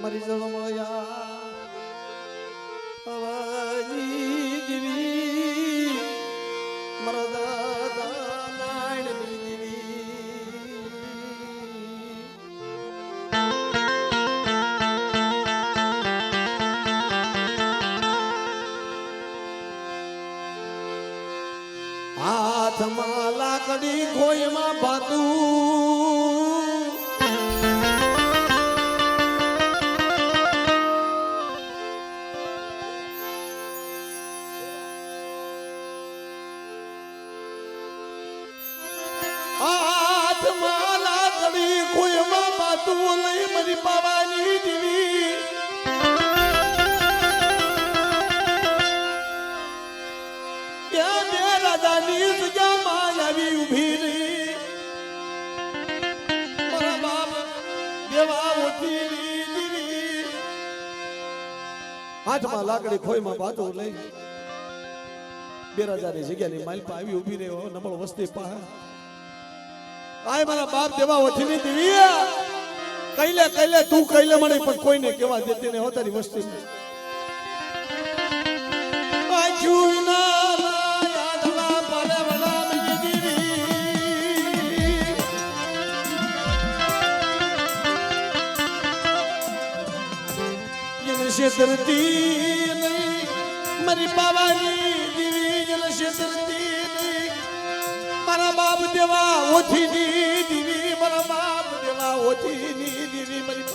મારી જળમયા અવાજી દીવી મારા દાદા નાયણની દીવી હાથમાં લાકડી ખોયમાં ભાતું હાથમાં લાકડી ખોયમાં ભાતું લઈ મારી બાવાની દીવી રાજાની જગ્યામાં આવી ઊભી રહી મારા બાપ દેવા ઓછી દીવી હાથમાં લાકડી ખોયમાં બાતો લઈ 2000 ની જગ્યાની માલપા આવી ઊભી રહ્યો નબળ વસ્તી પાસે આય મારા બાપ દેવા ઓછી દીવી કઈલે તું કઈલે મને પણ કોઈને કેવા દેતી ને હોતારી વસ્તી આજુના શેતરતી નહીં મારી બાવાની દીવી જલ શેતરતી નહીં મારા બાપ દેવા ઓછીની દીવી મારા બાપ દેવા ઓછીની દીવી મારી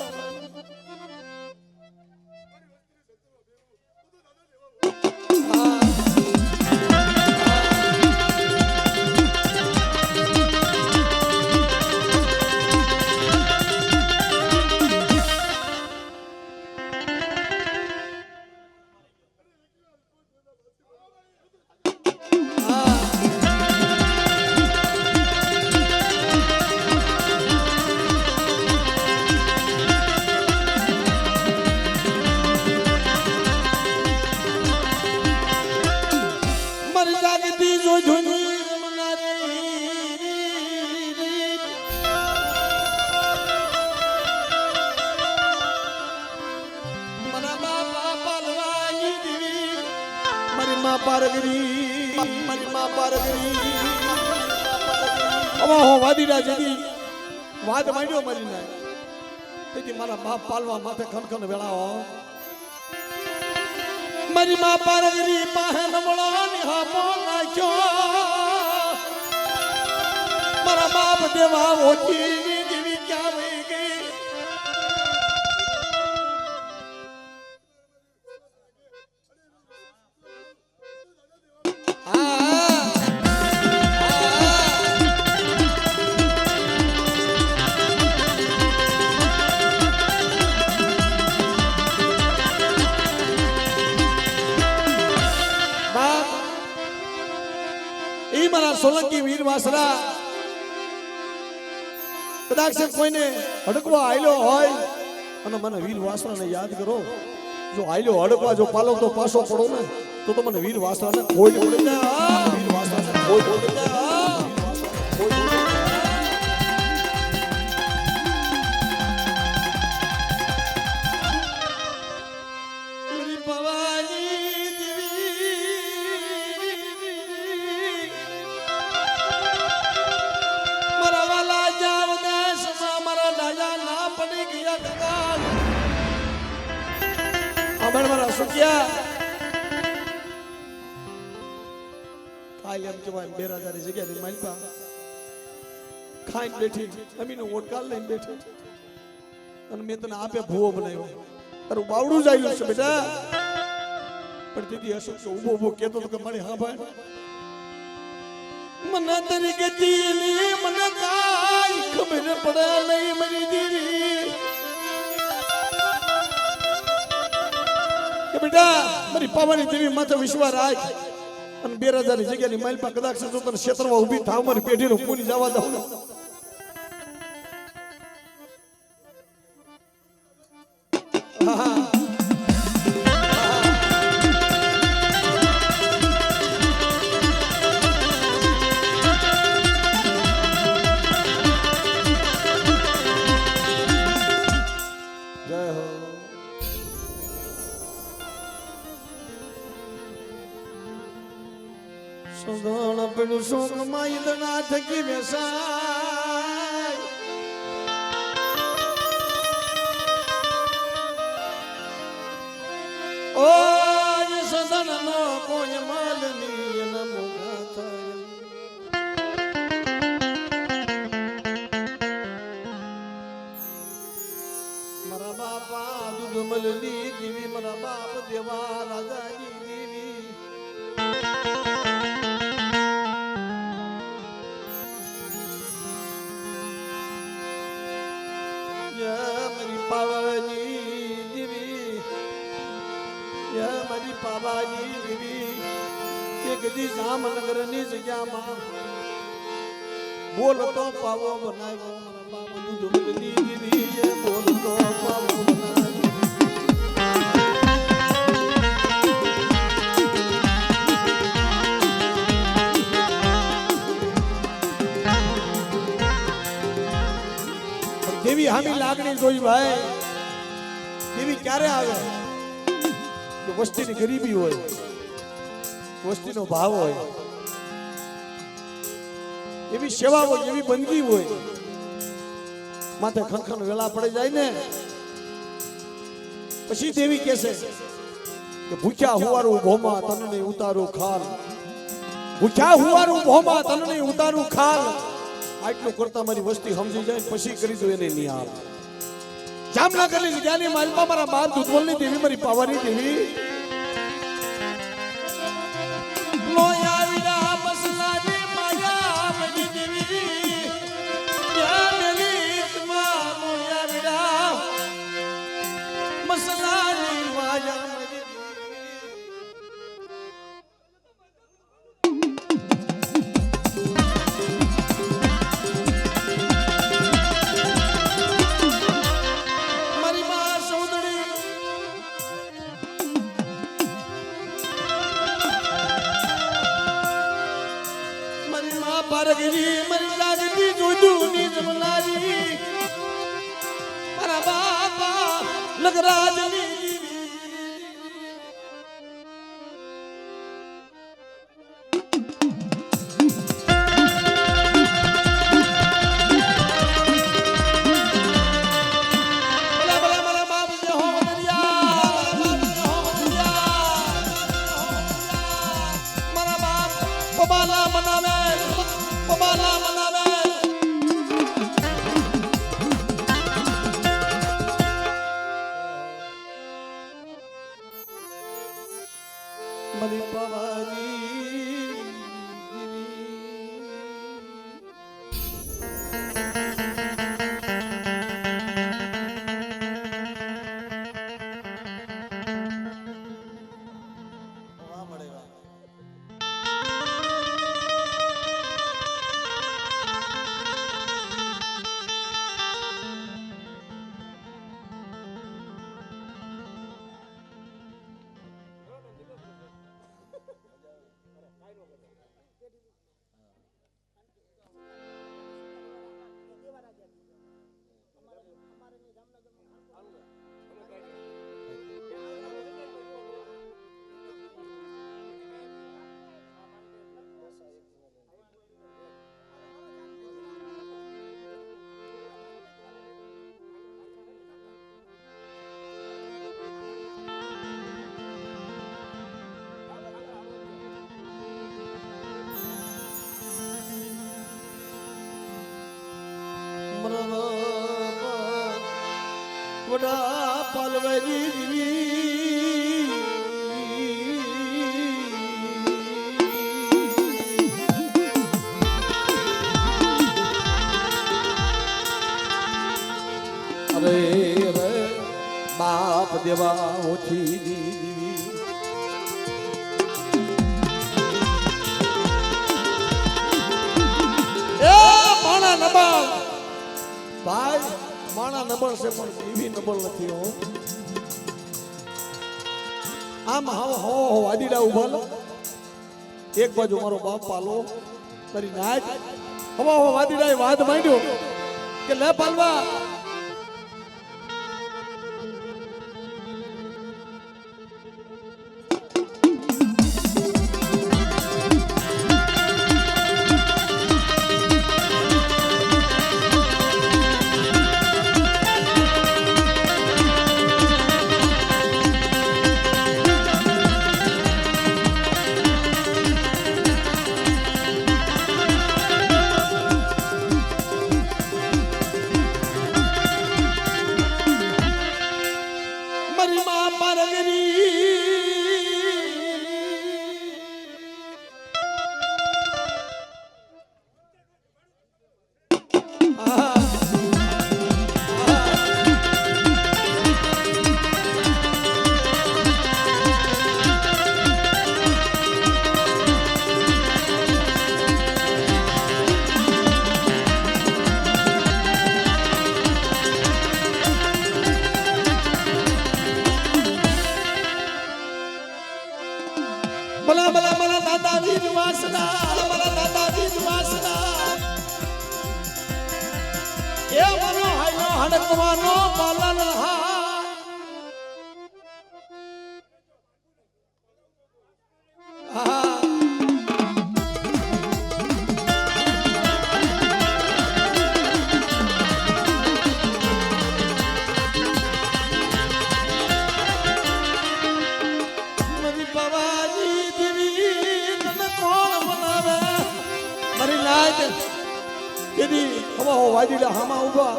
વાત માંડ્યો મારી ના તેથી મારા બાપ પાલવા માથે ખનખન વેળાવો મારી માં પારગરી પાસે નમળા નિહાપો નાખ્યો મારા બાપ દેવા ઓછી દેવી ક્યાં વહી ગઈ સોલંકી વીર વાસરા કદાચ કોઈને હડકવા આયલો હોય અને મને વીર વાસરાને યાદ કરો જો આયલો હડકવા જો પાલો તો પાછો પડો ને તો મને વીર વાસરાને કોઈ ઉડી જાય વીર વાસરાને કોઈ ઉડી જાય ખાઈને બેઠી અમીનો ઓટકાલ લઈને બેઠી અને મેં તને આપે ભૂવો બનાવ્યો તારું બાવડું જ આવ્યું છે બેટા પણ દીદી અશોક ઉભો ઉભો કહેતો તો કે મારી હા ભાઈ મને તરીકે દીની મને કાઈ ખબર પડે નહીં મારી દીદી કે બેટા મારી પાવાની દેવી માથે વિશ્વાસ રાખ અને 2000 ની જગ્યાની માલપા કદાચ જો તને ક્ષેત્રમાં ઊભી થાવ મારી પેઢીનો પૂરી જવા દઉં જય હો સુગણ પેલું સુખમાં ઈદના થકી વેસાય ઓ સદન નો કોઈ માલની ન મોગા થાય મારા બાપા દૂધ મલની દેવી મારા બાપ દેવા રાજાની દેવી મારી પાવાની દેવી મારી પાવાની દેવી એક દી જામનગર ની જગ્યામાં બોલતો પાવો બનાવ્યો મારા બાપ દૂધ મલની દેવી બોલતો પાવો બનાવ્યો દેવી હામી લાગણી જોઈ ભાઈ દેવી ક્યારે આવે કે વસ્તીની ગરીબી હોય વસ્તીનો ભાવ હોય એવી સેવા હોય એવી બંદગી હોય માથે ખનખન વેલા પડી જાય ને પછી દેવી કહેશે કે ભૂખ્યા હુવારું ભોમા તનને ઉતારું ખાલ ભૂખ્યા હુવારું ભોમા તનને ઉતારું ખાલ આટલું કરતા મારી વસ્તી સમજી જાય પછી કરી દો એને નિહાળ જામનગરની જગ્યાની માલપા મારા બાપ દૂધવલની દેવી મારી પાવાની દેવી લોયા વિના મસલાની માયા મજી દેવી યા મેલી ઇતમા લોયા વિના મસલાની માયા મજી પારગરી મરી જાગતી જોડુની જમનારી મારા બાપા નગરાજની મારી પાવાની વડા પાલવાજી દેવી અરે રે બાપ દેવા ઓછી દેવી એ માણા નબાળ ભાઈ માણા નબળ છે પણ દેવી નબળ નથી હો આમ હાવ હો વાદીડા ઉભા લો એક બાજુ મારો બાપ પાલો તારી નાચ હવા હો વાદીડાએ વાદ માંડ્યો કે લે પાલવા નગરી ભલા ભલા ભલા દાદાજી વાસના ભલા દાદાજી વાસના એ મનો હાયો હડકવાનો પાલન તેથી હવા હો વાજીડા હામાં ઉભા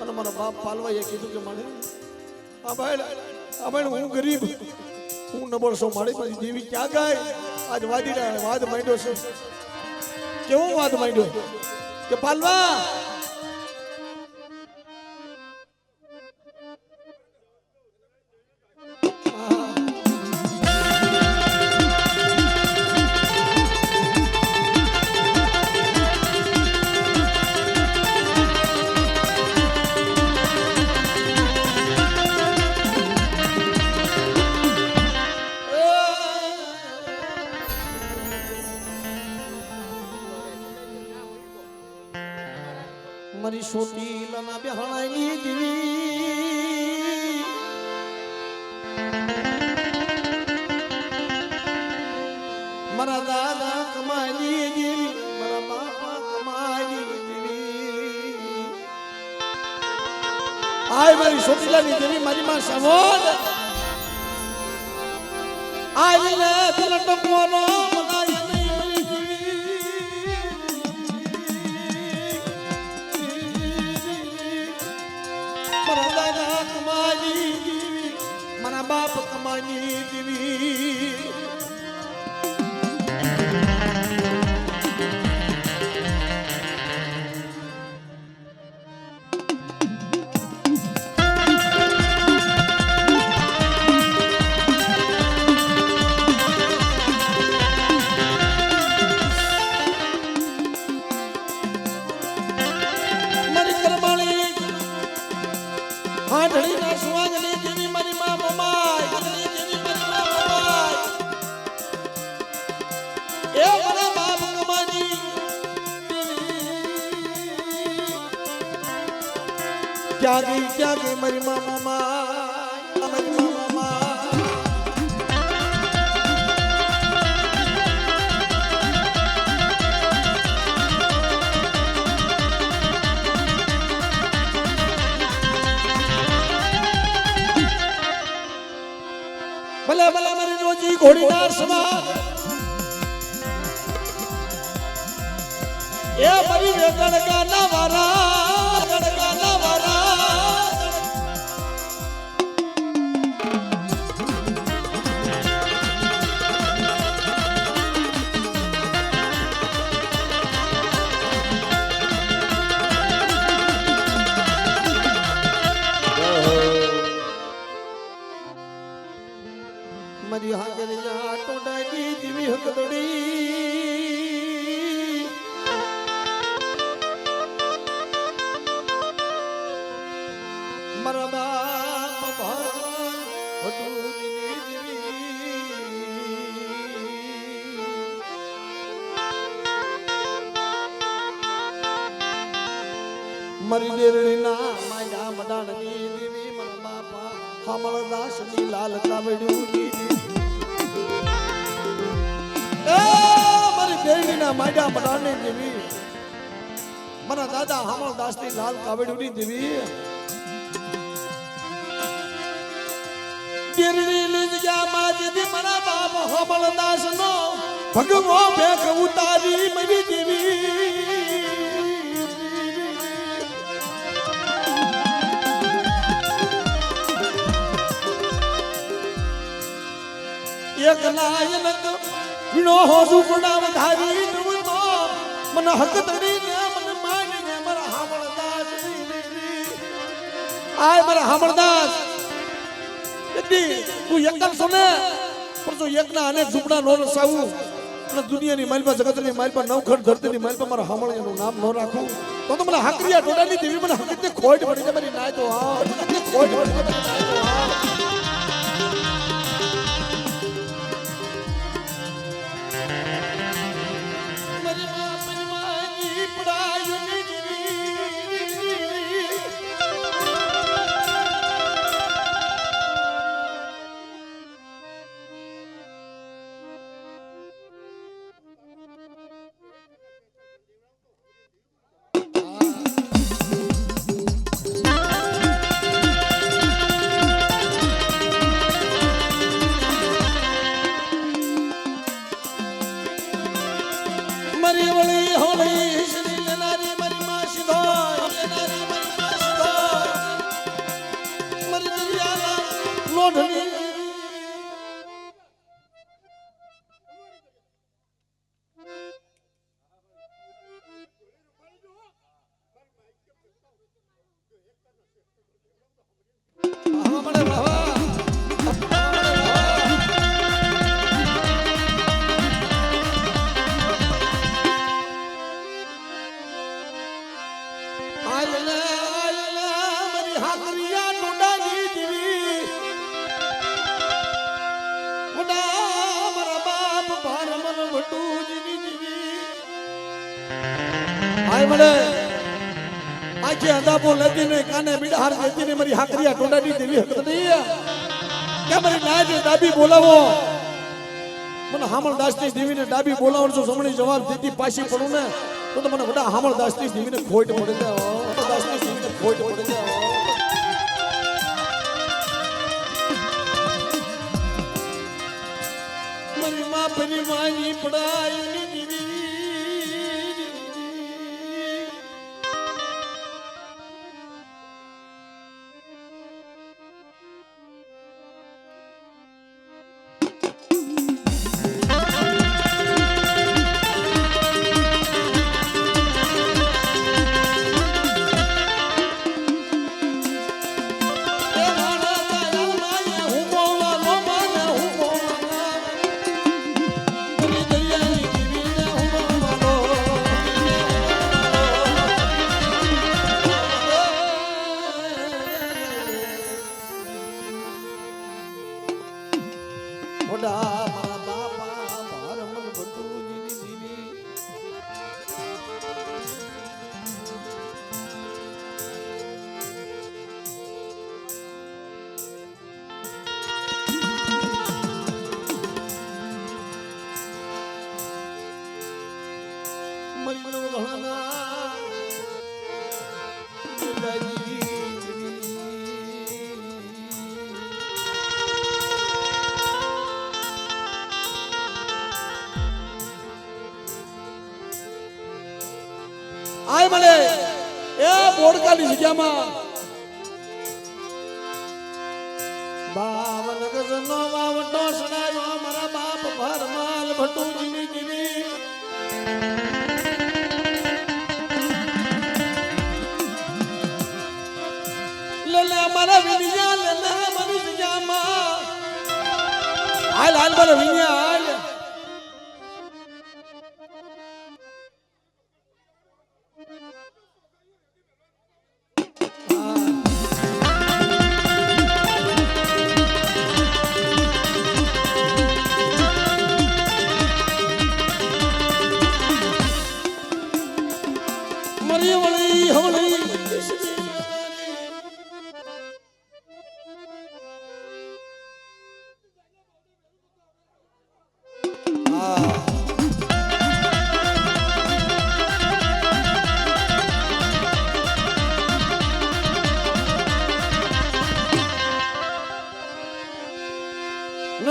અને મારા બાપ પાલવાઈએ કીધું કે મને આ ભાઈ હું ગરીબ હું નબળસો મારી પાછી દેવી ક્યાં ગાય આજ વાજીડા વાદ માંડ્યો છે કેવો વાદ માંડ્યો કે પાલવા મારી છોટી લના બેહણાની દીવી મારા દાદા કમાની દીવી મારા બાપા કમાની દીવી આય મારી છોટી લની દેવી મારી માં સમોદ આય ને દિલ ટકોનો મનાય બાપ કમાની દીવી મારી કરમાણી હાડળી ના સુવાગની દેવી મારી માં क्या गई मेरी मामा भले भले मेरी रोजी घोड़ी नार सवार ये मरी वे गड़का नवारा मरी हाजर जा टोडाई दिवी हकदड़ी मरा बाप भगवान हटूनी दिवी मरी देरणी ना माया मदानी दिवी मरा बापा हमल दास नी लाल कावड़ूनी મારી દેવીના માડા મડાની દેવી મારા દાદા હામળદાસ ની લાલ કાવડુની દેવી દેરણી લીજ ગયા માજી દી મારા બાપ હામળદાસ નો ભગવો ભેખ ઉતારી મારી દેવી એક નાયક વિનો સુપડા વધારી નવતો મન હક તડી ને મન માની ને મારા હામળદાસ આય મારા હામળદાસ એદી તું એકલ છો ને પણ જો એકના અનેક ઝૂપડા નો રસાવું અને દુનિયાની માલપા જગતની માલપા નવખંડ ધરતીની માલપા મારા હામળિયાનું નામ ન રાખું તો મને હાકરિયા ટોડાની દેવી મને હકતે ખોટ પડી જાય મારી નાય તો હા ખોટ પડી મરી વળી હોળી શ્રી લેનારી મરી માં સીધો લેનારી મરી માં સીધો મરી દરિયાના લોઢની કાને બિડાર દેતી ને મારી હાકરિયા ટોડાની દેવી હકત નહીં કે મારી નાય ડાબી બોલાવો મને હામળદાસ ની દેવીને ડાબી બોલાવો જો સમણી જવાબ દેતી પાછી પડું ને તો મને વડા હામળદાસ ની દેવીને ખોટ પડે છે હામળદાસ ની દેવીને ખોટ પડે છે મારી માં પરી માની પડાઈ દેવી આય મળે એ બોડકાની જગ્યામાં 52 ગજનો વાવટો સડાયો મારા બાપ ભરમાલ ભટુજીની જીવી લેલે મારા વિનિયા લેલે મારી જગ્યામાં હાલ હાલ મારા વિનિયા હાલ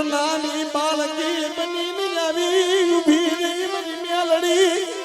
નાની બાળકી બની આવી ઉભી રહી મારી મ્યાલડી